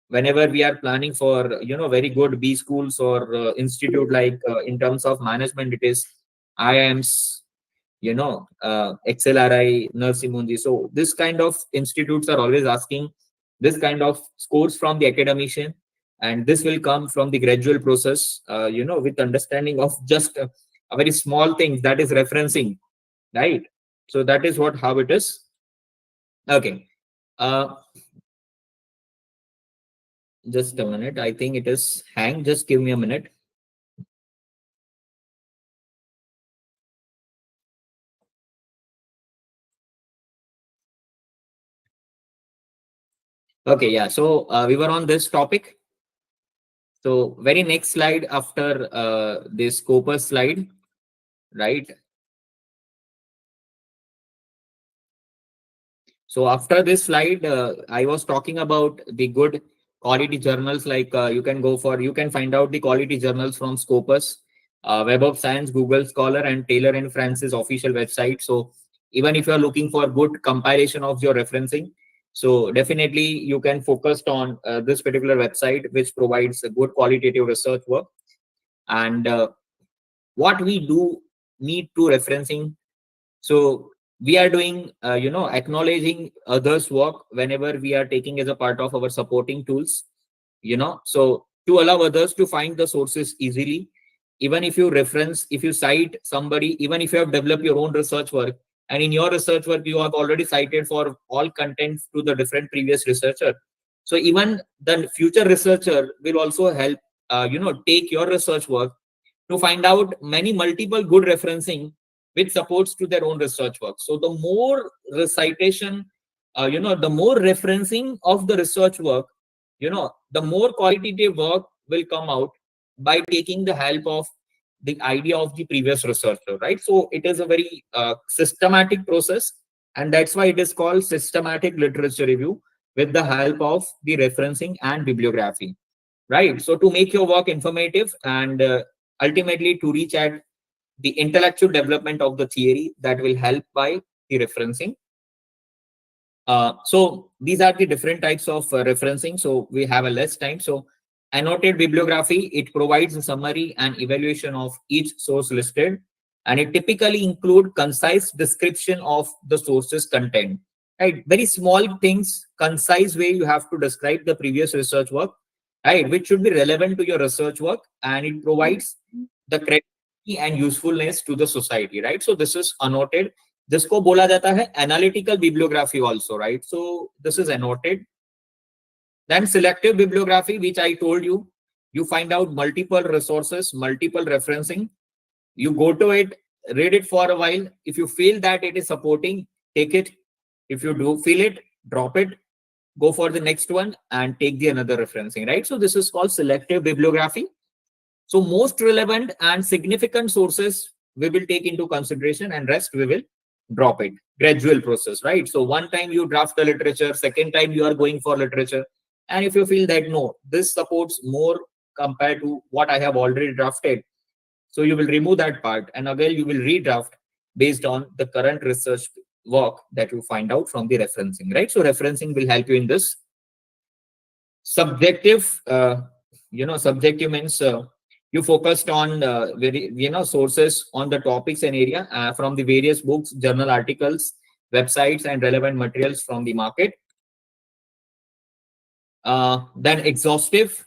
whenever we are planning for very good B schools or institute, like in terms of management it is IIMs, XLRI, Narsimundi. So this kind of institutes are always asking this kind of scores from the academician, and this will come from the gradual process, with understanding of just a very small thing, that is referencing, right? So that is what how it is. Okay. Just a minute. I think it is hang. Just give me a minute. Okay, yeah. So we were on this topic. So very next slide after this Scopus slide, right? So after this slide, I was talking about the good quality journals. Like you can find out the quality journals from Scopus, Web of Science, Google Scholar, and Taylor and Francis official website. So even if you are looking for good compilation of your referencing, so definitely you can focus on this particular website, which provides a good qualitative research work. And what we do need to referencing. So we are doing, acknowledging others' work whenever we are taking as a part of our supporting tools, so to allow others to find the sources easily, even if you reference, if you cite somebody, even if you have developed your own research work, and in your research work you have already cited for all content to the different previous researcher, so even the future researcher will also help, take your research work to find out many multiple good referencing which supports to their own research work. So the more recitation, the more referencing of the research work, the more qualitative work will come out by taking the help of the idea of the previous researcher, right? So it is a very systematic process, and that's why it is called systematic literature review with the help of the referencing and bibliography, right? So to make your work informative and ultimately to reach at the intellectual development of the theory that will help by the referencing. So these are the different types of referencing. So we have a less time. So annotated bibliography, it provides a summary and evaluation of each source listed, and it typically include concise description of the source's content. Right, very small things, concise way you have to describe the previous research work, right, which should be relevant to your research work, and it provides the credibility and usefulness to the society, right? So this is annotated, जिसको बोला जाता है analytical bibliography also, right? So this is annotated. Then selective bibliography, which I told you, you find out multiple resources, multiple referencing, you go to it, read it for a while. If you feel that it is supporting, take it. If you do feel it, drop it, go for the next one and take the another referencing, right? So this is called selective bibliography. So most relevant and significant sources we will take into consideration, and rest we will drop it. Gradual process, right? So one time you draft the literature, second time you are going for literature. And if you feel that no, this supports more compared to what I have already drafted, so you will remove that part and again you will redraft based on the current research work that you find out from the referencing, right? So referencing will help you in this. Subjective, subjective means you focused on sources on the topics and area from the various books, journal articles, websites, and relevant materials from the market. Then exhaustive.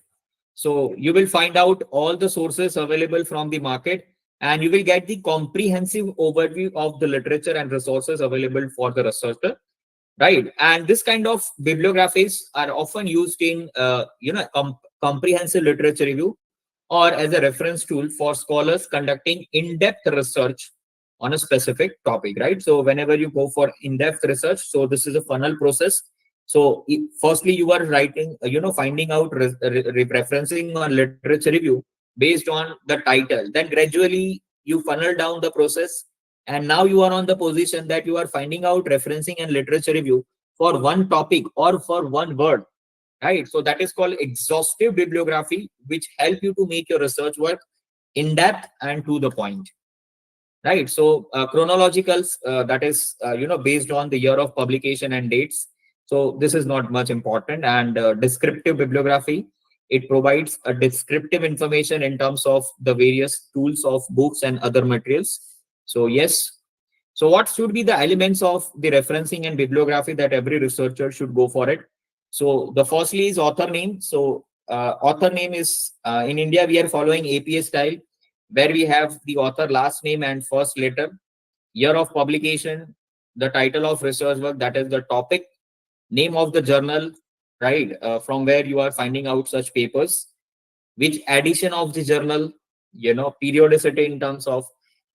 So you will find out all the sources available from the market, and you will get the comprehensive overview of the literature and resources available for the researcher, right? And this kind of bibliographies are often used in comprehensive literature review or as a reference tool for scholars conducting in-depth research on a specific topic, right? So whenever you go for in-depth research, so this is a funnel process. So firstly, you are writing, finding out referencing on literature review based on the title. Then gradually you funnel down the process, and now you are on the position that you are finding out referencing and literature review for one topic or for one word, right? So that is called exhaustive bibliography, which help you to make your research work in depth and to the point, right? So chronological, that is based on the year of publication and dates. So this is not much important. And descriptive bibliography, it provides a descriptive information in terms of the various tools of books and other materials. So yes, so what should be the elements of the referencing and bibliography that every researcher should go for it? So the firstly is author name. So author name is in India we are following APA style, where we have the author last name and first letter, year of publication, the title of research work, that is the topic, name of the journal, right, from where you are finding out such papers, which edition of the journal, periodicity in terms of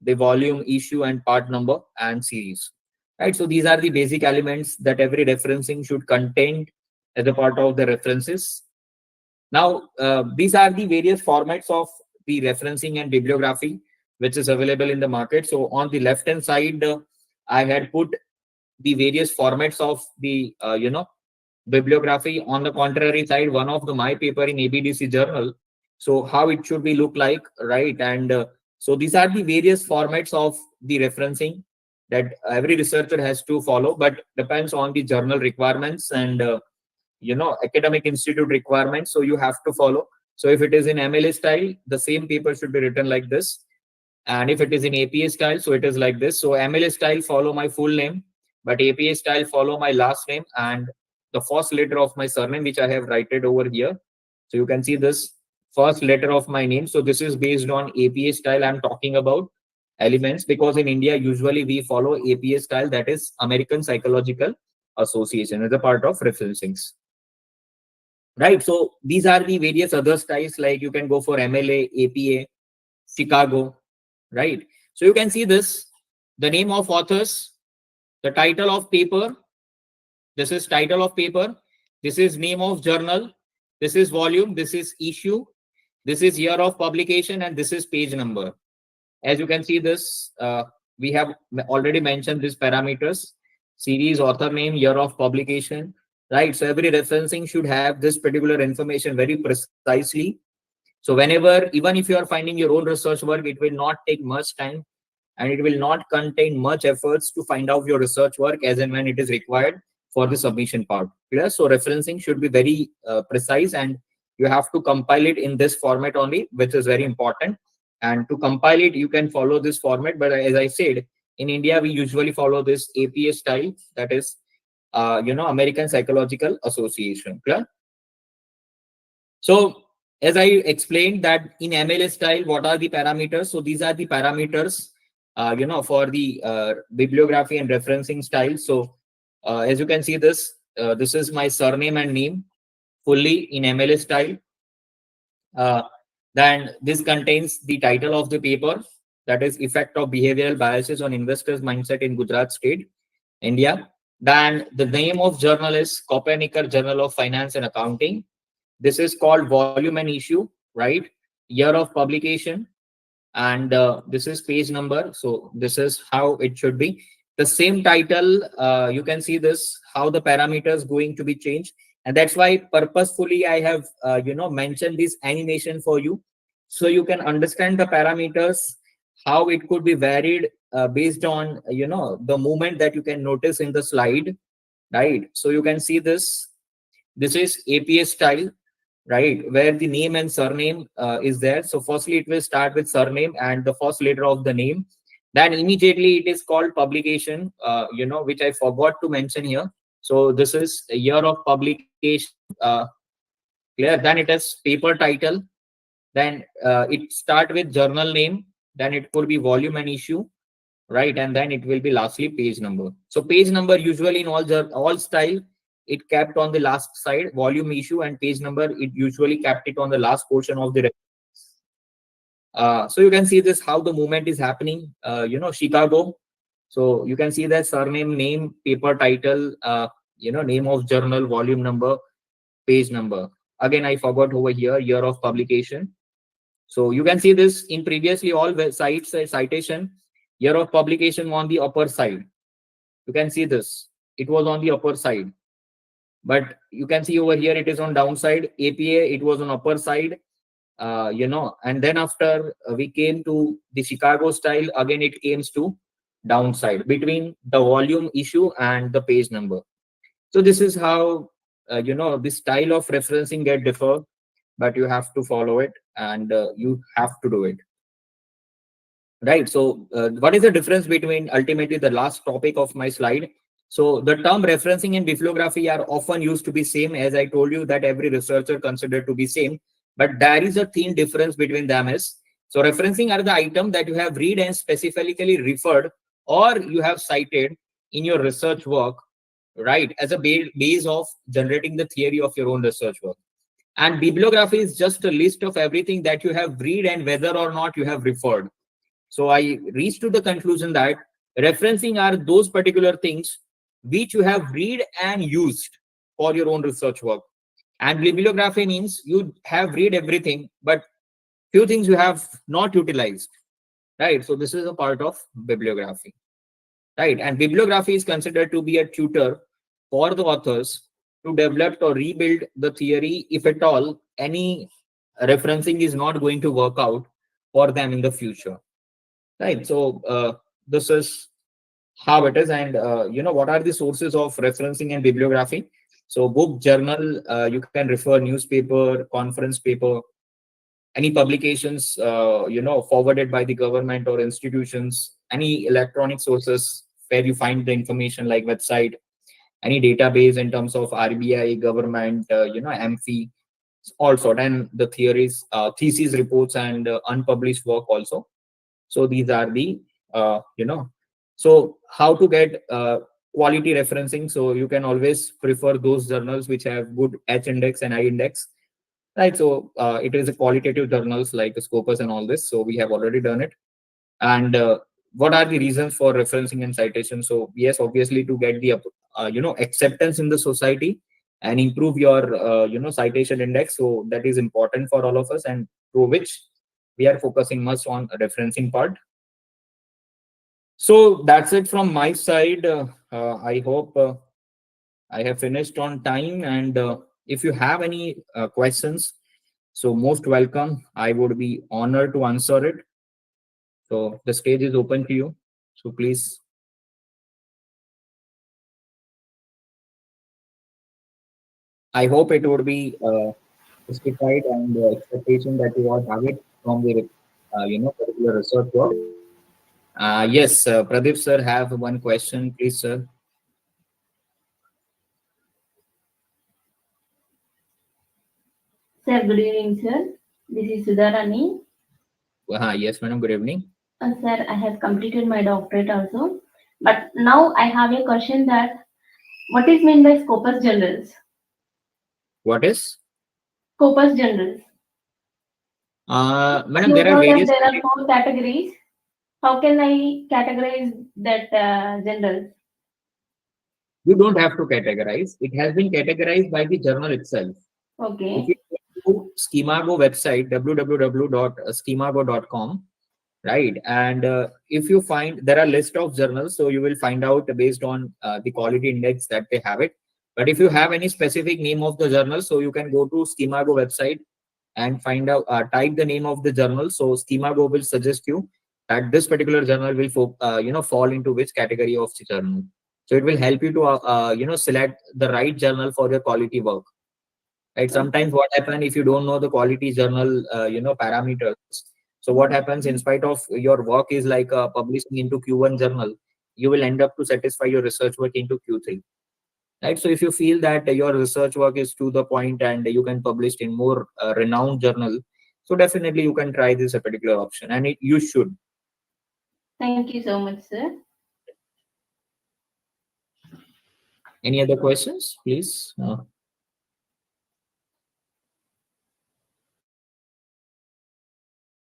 the volume, issue, and part number and series, right? So these are the basic elements that every referencing should contain as a part of the references. Now, these are the various formats of the referencing and bibliography which is available in the market. So on the left hand side, I had put the various formats of the bibliography. On the contrary side, one of the my paper in ABDC journal. So how it should be look like, right? And so these are the various formats of the referencing that every researcher has to follow, but depends on the journal requirements and academic institute requirements. So you have to follow. So if it is in MLA style, the same paper should be written like this. And if it is in APA style, so it is like this. So MLA style follow my full name, but APA style follow my last name and the first letter of my surname, which I have written over here. So you can see this. first letter of my name. So this is based on APA style. I'm talking about elements because in India, usually we follow APA style, that is American Psychological Association, as a part of referencing. Right. So these are the various other styles, like you can go for MLA, APA, Chicago. Right. So you can see this, the name of authors, the title of paper. This is title of paper. This is name of journal. This is volume. This is issue. This is year of publication, and this is page number. As you can see this, we have already mentioned these parameters: series, author name, year of publication, right? So every referencing should have this particular information very precisely. So whenever, even if you are finding your own research work, it will not take much time and it will not contain much efforts to find out your research work as and when it is required for the submission part. Clear? So referencing should be very precise, and you have to compile it in this format only, which is very important. And to compile it, you can follow this format. But as I said, in India, we usually follow this APA style, that is, American Psychological Association. Clear? So as I explained that in MLA style, what are the parameters? So these are the parameters, for the bibliography and referencing style. So as you can see this, this is my surname and name fully in MLA style. Uh, then this contains the title of the paper, that is effect of behavioral biases on investors' mindset in Gujarat state, India. Then the name of journal is Copernicus Journal of Finance and Accounting. This is called volume and issue, right? Year of publication, and this is page number. So this is how it should be. The same title, you can see this, how the parameters going to be changed. And that's why purposefully I have, mentioned this animation for you. So you can understand the parameters, how it could be varied based on, the movement that you can notice in the slide, right? So you can see this. This is APA style, right, where the name and surname is there. So firstly it will start with surname and the first letter of the name, then immediately it is called publication, which I forgot to mention here. So this is a year of publication, clear. Then it has paper title, then it start with journal name, then it could be volume and issue, right, and then it will be lastly page number. So page number usually in all style, it kept on the last side, volume, issue, and page number, it usually kept it on the last portion of the so you can see this, how the movement is happening, Chicago. So you can see that surname, name, paper title, name of journal, volume number, page number. Again, I forgot over here, year of publication. So you can see this in previously all sites, citation, year of publication on the upper side. You can see this, it was on the upper side, but you can see over here it is on downside. APA, it was on upper side, and then after we came to the Chicago style, again it came to downside between the volume, issue, and the page number. So this is how the style of referencing get differ, but you have to follow it, and you have to do it. Right. So what is the difference between ultimately the last topic of my slide? So the term referencing and bibliography are often used to be same, as I told you that every researcher considered to be same, but there is a thin difference between them is, so referencing are the item that you have read and specifically referred or you have cited in your research work, right, as a base of generating the theory of your own research work. And bibliography is just a list of everything that you have read and whether or not you have referred. So I reached to the conclusion that referencing are those particular things which you have read and used for your own research work. And bibliography means you have read everything, but few things you have not utilized. Right. So this is a part of bibliography. Right. And bibliography is considered to be a tutor for the authors to develop or rebuild the theory if at all any referencing is not going to work out for them in the future. Right. So this is how it is. And what are the sources of referencing and bibliography? So book, journal, you can refer newspaper, conference paper, any publications forwarded by the government or institutions, any electronic sources where you find the information like website, any database in terms of RBI, government, AMFI. all sort, and the theories, thesis reports, and unpublished work also. So these are the so how to get quality referencing. So you can always prefer those journals which have good H index and I index, right? So it is a qualitative journals like Scopus and all this. So we have already done it. And what are the reasons for referencing and citation? So yes, obviously to get the acceptance in the society and improve your citation index. So that is important for all of us, and through which we are focusing much on referencing part. So that's it from my side. I hope I have finished on time. And if you have any questions, so most welcome. I would be honored to answer it. So the stage is open to you. So please. I hope it would be justified and expectation that you all have it from the particular research work. Yes, Pradeep sir have one question, please, sir. Sir, good evening, sir. This is Sudharani. Yes, madam. Good evening. Sir, I have completed my doctorate also. But now I have a question that what is meant by Scopus generals? What is? Scopus generals. Madam, You there are told that various. there are four categories. How can I categorize that generals? You don't have to categorize. It has been categorized by the journal itself. If Okay. you go to Schemago website, www.schemago.com, right? And if you find there are list of journals, so you will find out based on the quality index that they have it. But if you have any specific name of the journal, so you can go to Schemago website and find out, type the name of the journal. So Schemago will suggest you that this particular journal will fall into which category of the journal. So it will help you to select the right journal for your quality work. Right? Sometimes what happens if you don't know the quality journal parameters. So what happens in spite of your work is like publishing into Q1 journal, you will end up to satisfy your research work into Q3. Right? So if you feel that your research work is to the point and you can publish in more renowned journal, so definitely you can try this a particular option, and you should. Thank you so much, sir. Any other questions, please?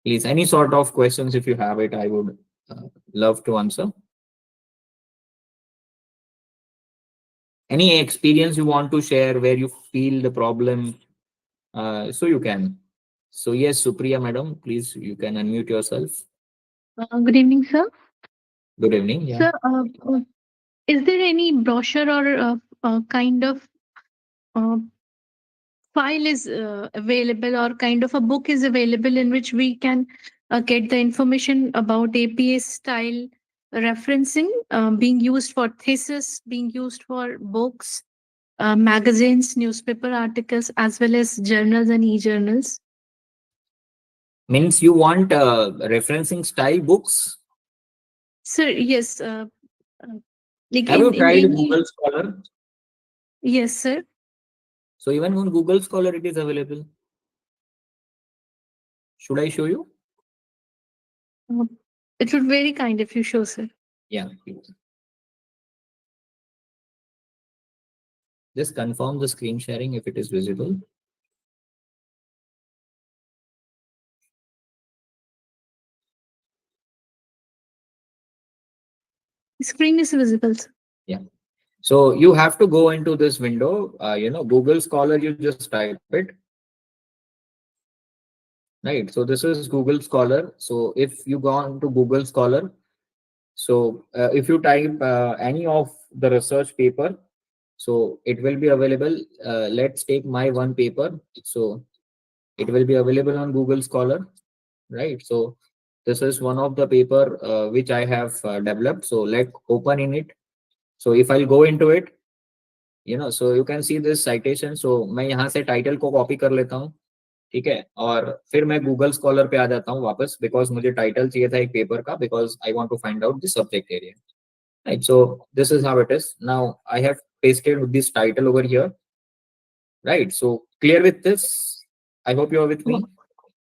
Please, any sort of questions if you have it, I would love to answer. Any experience you want to share where you feel the problem, so you can. So yes, Supriya madam, please, you can unmute yourself. Good evening, sir. Good evening. Yeah. Sir, is there any brochure or kind of uh, file is available, or kind of a book is available in which we can get the information about APA style referencing being used for thesis, being used for books, magazines, newspaper articles, as well as journals and e-journals? Means you want referencing style books? Sir, yes. Uh, like Have you in tried any. Google Scholar? Yes, sir. So even on Google Scholar, it is available. Should I show you? Uh, it would be very kind if you show, sir. Yeah, please. Just confirm the screen sharing if it is visible. The screen is visible, sir. Yeah. So you have to go into this window, Google Scholar, you just type it. Right. So this is Google Scholar. So if you go on to Google Scholar, so if you type any of the research paper, so it will be available. Let's take my one paper. So it will be available on Google Scholar, right? So this is one of the paper which I have developed. So let's open in it. So if I'll go into it, so you can see this citation. So मैं यहाँ से title को copy कर लेता हूँ, ठीक है, और फिर मैं गूगल स्कॉलर पे आ जाता हूँ वापस, बिकॉज मुझे टाइटल चाहिए था एक पेपर का, because I want to find out the subject area, right? So this is how it is. Now I have pasted this title over here, right? So clear with this? I hope you are with me.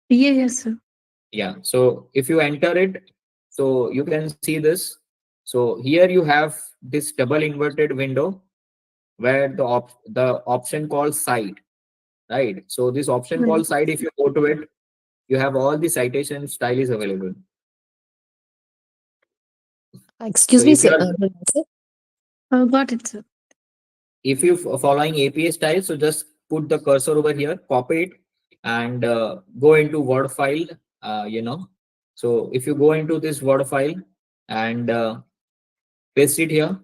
Yeah, yes, sir. Yeah. So if you enter it, so you can see this. So here you have this double inverted window where the option called site, right? So this option Right. called site, if you go to it, you have all the citation style is available. So Excuse me, if you sir. are Sir. Got it, sir. if you following APA style, so just put the cursor over here, copy it, and go into Word file. So if you go into this Word file and paste it here,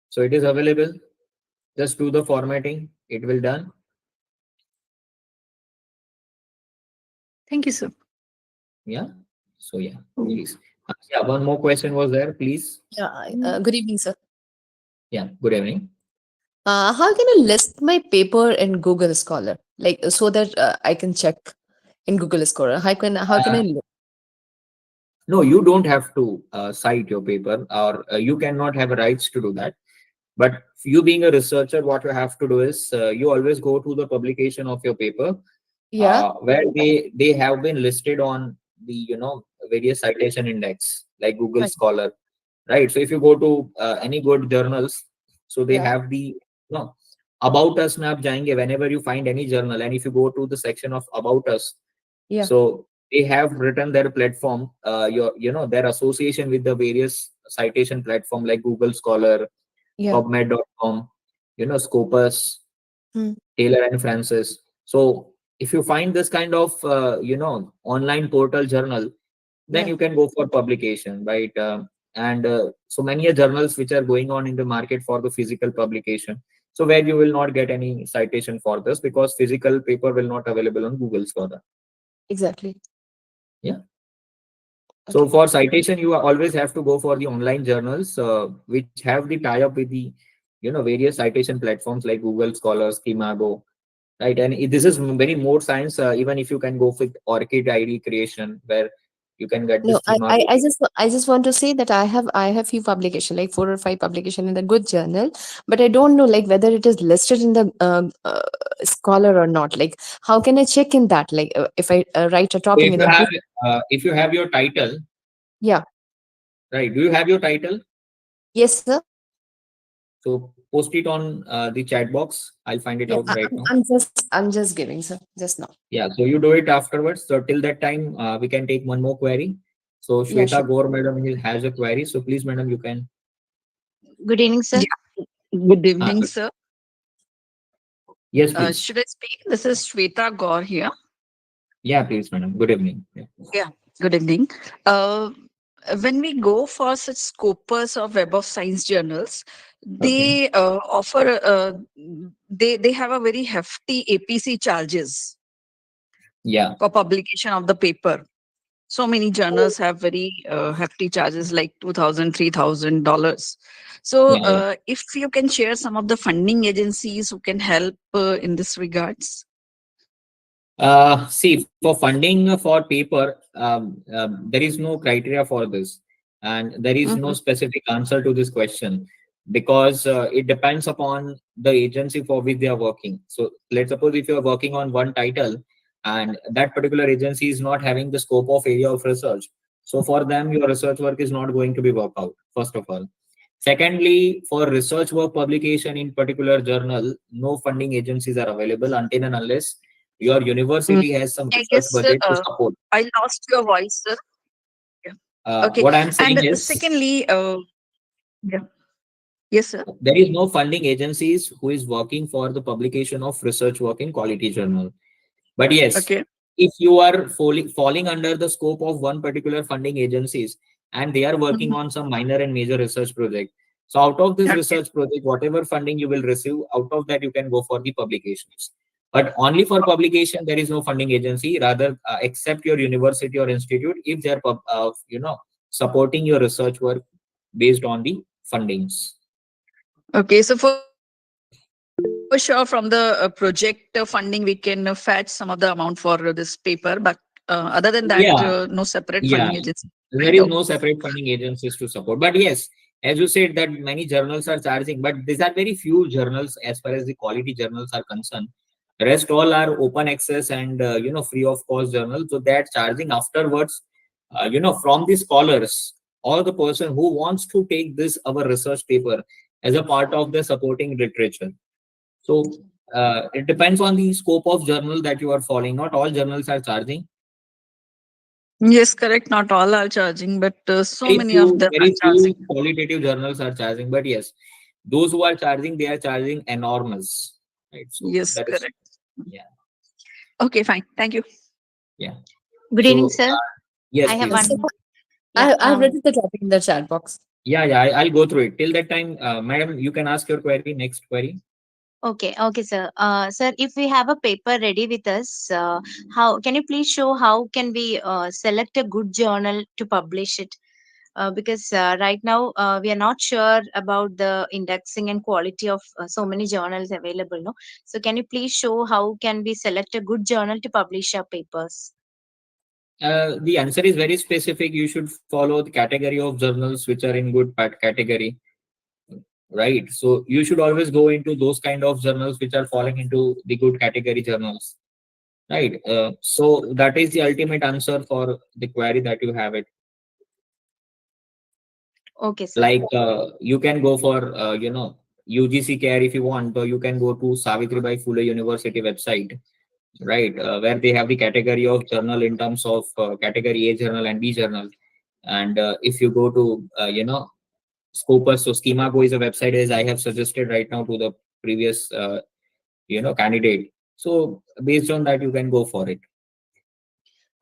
so it is available. Just do the formatting, it will done. Thank you, sir. Yeah. So yeah, Oh, please. Yeah, one more question was there, please. Yeah. Good evening, sir. Yeah. Good evening. How can I list my paper in Google Scholar, like so that I can check in Google Scholar? How can I Uh, no, you don't have to cite your paper, or you cannot have rights to do that. But you being a researcher, what you have to do is you always go to the publication of your paper, Yeah, where they have been listed on the various citation index like Google fine. Scholar, right? So if you go to any good journals, so they Yeah, have the about us में आप जाएंगे whenever you find any journal, and if you go to the section of about us, yeah, so they have written their platform, their association with the various citation platform like Google Scholar, yeah. PubMed.com, Scopus, Hmm. Taylor and Francis. So if you find this kind of online portal journal, then Yeah, you can go for publication, right? And so many journals which are going on in the market for the physical publication. So where you will not get any citation for this because physical paper will not available on Google Scholar. exactly. Yeah. So Okay. for citation, you always have to go for the online journals, which have the tie-up with the, various citation platforms like Google Scholar, Schemago, right? And this is very more science. Even if you can go with Orchid ID creation, where you can get the No, Schemago. I just want to say that I have few publication, like 4 or 5 publication in the good journal, but I don't know like whether it is listed in the scholar or not. Like how can I check in that? Like if I write a So topic in the good. if you have your title, Yeah. right? Do you have your title? Yes, sir. So post it on the chat box. I'll find it Yeah. out right now. I'm just giving, sir. Just now. Yeah. So you do it afterwards. So till that time, we can take one more query. So Yeah, Shweta sure. Gaur, madam, has a query. So please, madam, you can. Good evening, sir. Yeah. Good Uh, evening, sir. yes, please. Should I speak? This is Shweta Gaur here. Yeah, please, madam. Good evening. Yeah. Yeah. Good evening. Uh, when we go for such scopus or Web of Science journals, Okay. they offer they have a very hefty APC charges Yeah. for publication of the paper. So many journals have very hefty charges like $2,000, $3,000. So Yeah. Yeah. if you can share some of the funding agencies who can help in this regards. See, for funding for paper, there is no criteria for this, and there is no Mhm. specific answer to this question because it depends upon the agency for which they are working. So, let's suppose if you are working on one title and that particular agency is not having the scope of area of research, so for them, your research work is not going to be worked out, first of all. Secondly, for research work publication in particular journal, no funding agencies are available until and unless your Mm. university has some I research guess budget to support. I lost your voice, sir. Yeah. Okay. What I'm saying And is secondly, yeah. Yes, sir. there is no funding agencies who is working for the publication of research work in quality journal. But yes, Okay. if you are falling under the scope of one particular funding agencies and they are working Mhm. on some minor and major research project, so out of this Okay. research project, whatever funding you will receive, out of that you can go for the publications. But only for publication, there is no funding agency. Rather, except your university or institute, if they are supporting your research work based on the fundings. Okay. So for sure, from the project funding, we can fetch some of the amount for this paper. But other than that, no separate Yeah, funding agency, yeah. right? There is no separate funding agencies to support. But yes, as you said, that many journals are charging, but these are very few journals as far as the quality journals are concerned. Rest all are open access and free of cost journals. So they are charging afterwards, from the scholars or the person who wants to take this our research paper as a part of the supporting literature. So it depends on the scope of journal that you are following. Not all journals are charging. Yes, correct. Not all are charging, but so Very many of few, them are very charging. few qualitative journals are charging. But yes, those who are charging, they are charging enormous, right? So Yes, that is, correct. yeah, Okay, fine. Thank you. yeah. Good evening, So sir. yes, I have please. So one. Yeah. I've written the topic in the chat box. Yeah, I'll go through it. Till that time, madam, you can ask your query. Next query. Okay, sir. Sir, if we have a paper ready with us, how can you please show how can we select a good journal to publish it? Because right now we are not sure about the indexing and quality of so many journals available. No, so can you please show how can we select a good journal to publish our papers? The answer is very specific. You should follow the category of journals which are in good part category, right? So you should always go into those kind of journals which are falling into the good category journals, right? So that is the ultimate answer for the query that you have it. Okay, sir. Like you can go for UGC care if you want, or you can go to Savitribai Phule University website, right? Where they have the category of journal in terms of category A journal and B journal. And if you go to Scopus, so Schemago is a website as I have suggested right now to the previous candidate. So based on that, you can go for it.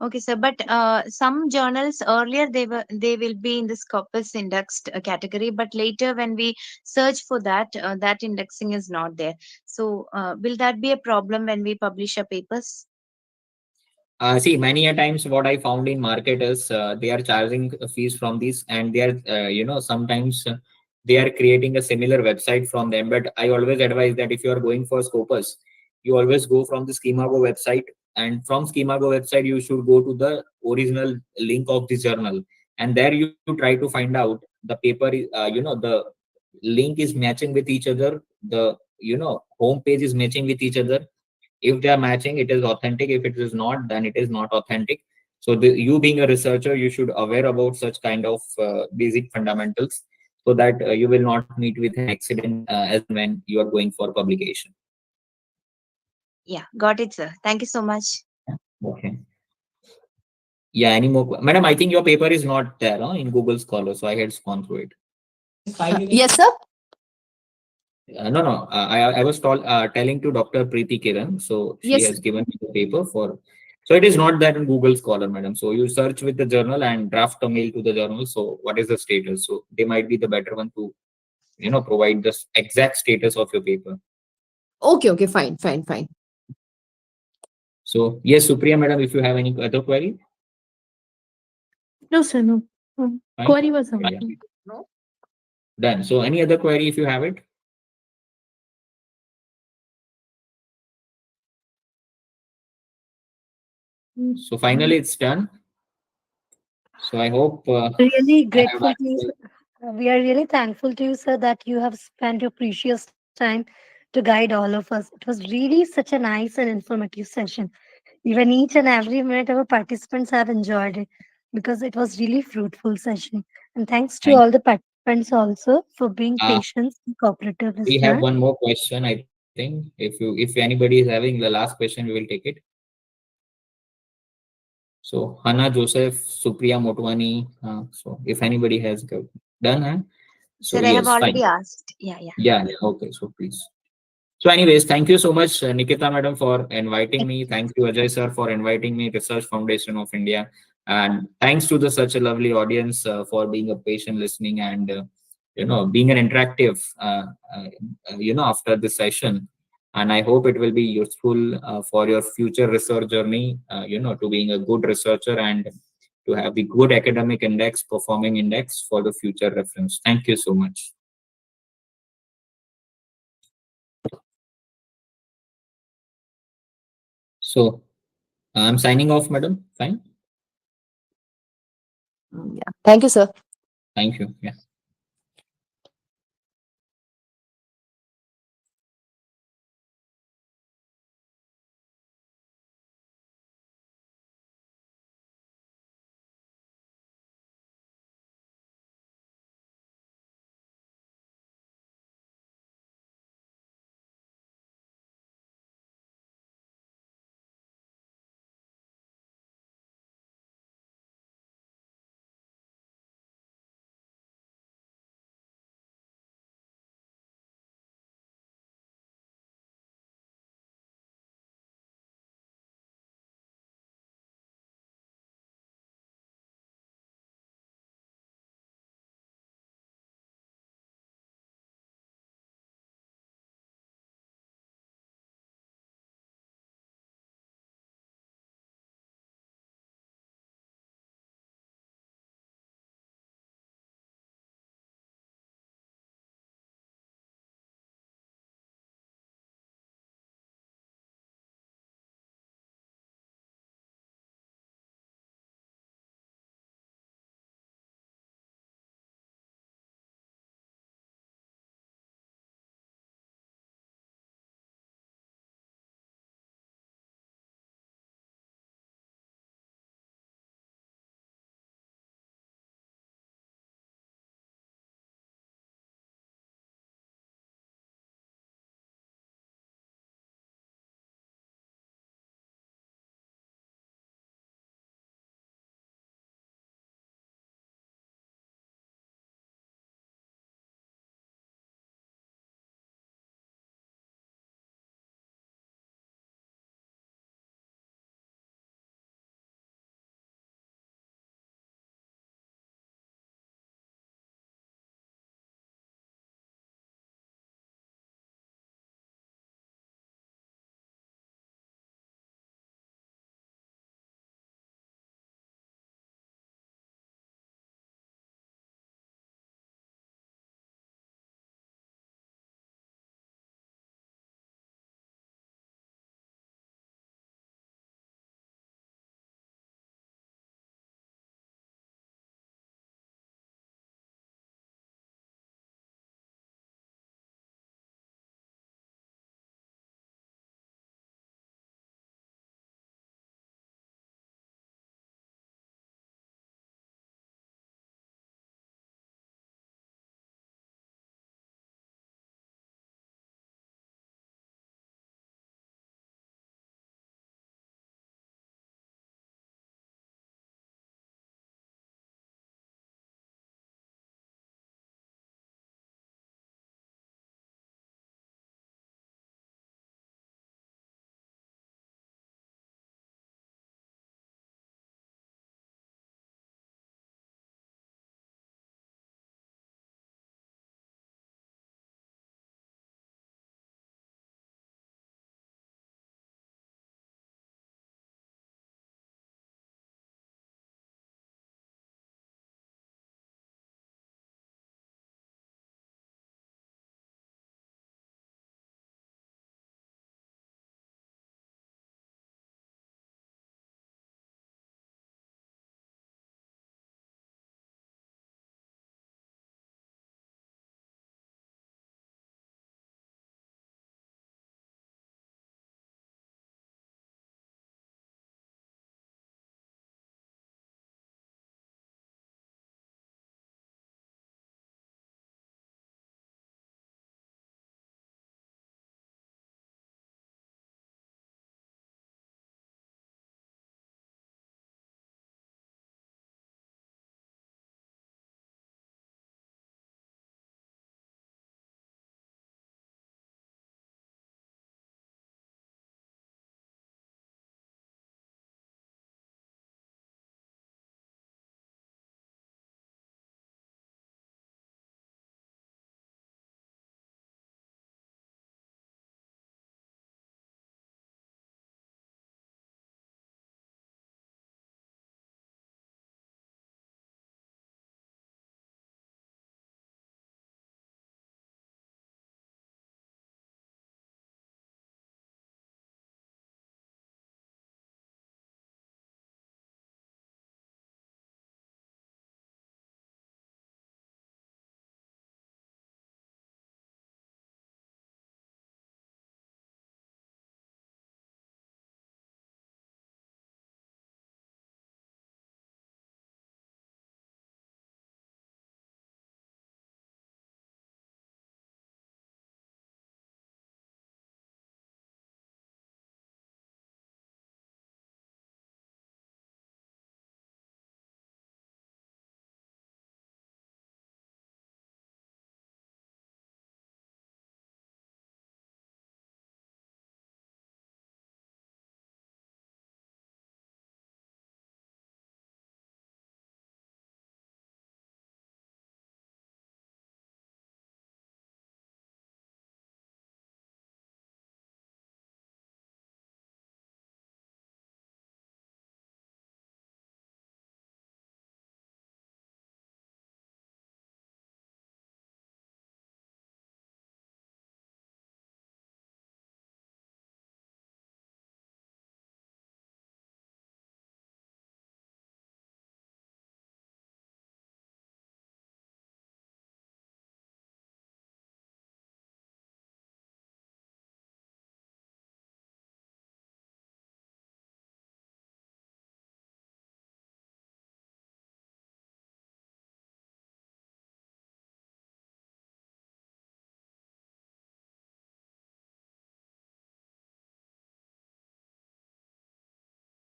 Okay, sir. But some journals earlier they will be in the Scopus indexed category, but later when we search for that, that indexing is not there. So will that be a problem when we publish our papers? See, many a times what I found in market is they are charging fees from these, and they are, sometimes they are creating a similar website from them. But I always advise that if you are going for Scopus, you always go from the Schemago website, and from Schemago website, you should go to the original link of the journal, and there you try to find out the paper, the link is matching with each other, the home page is matching with each other. If they are matching, it is authentic. If it is not, then it is not authentic. So you being a researcher, you should aware about such kind of basic fundamentals, so that you will not meet with an accident as and when you are going for publication. Yeah, got it, sir. Thank you so much. Okay. Yeah, any more madam? I think your paper is not there in Google Scholar, so I had gone through it. Yes, sir. No, I was telling to Dr. Preeti Kiran, so she Yes, has given me the paper for. So it is not that in Google Scholar, madam. So you search with the journal and draft a mail to the journal. So what is the status? So they might be the better one to provide the exact status of your paper. okay, okay, fine, fine, fine. So yes, Supriya, madam, if you have any other query, No, sir, no. fine. Query was out. Yeah, done. So any other query if you have it? So finally it's done. So I hope Really I have grateful to you. answered. We are really thankful to you, sir, that you have spent your precious time to guide all of us. It was really such a nice and informative session. Even each and every minute our participants have enjoyed it because it was really fruitful session. And thanks to Thank all the participants also for being you. patient and cooperative We have listener. one more question, I think. If anybody is having the last question, we will take it. So Hannah, Joseph, Supriya, Motwani. So if anybody has done, huh? So Sir, I have yes, already fine. asked. Yeah. Yeah. Okay. So please. So, anyways, thank you so much, Nikita madam, for inviting Thank me. Thank you, Ajay sir, for inviting me, Research Foundation of India, and thanks to the such a lovely audience for being a patient listening and being an interactive after this session. And I hope it will be useful for your future research journey. To being a good researcher and to have the good academic index, performing index for the future reference. Thank you so much. So I'm signing off, madam. Fine. Yeah. Thank you, sir. Thank you. Yeah.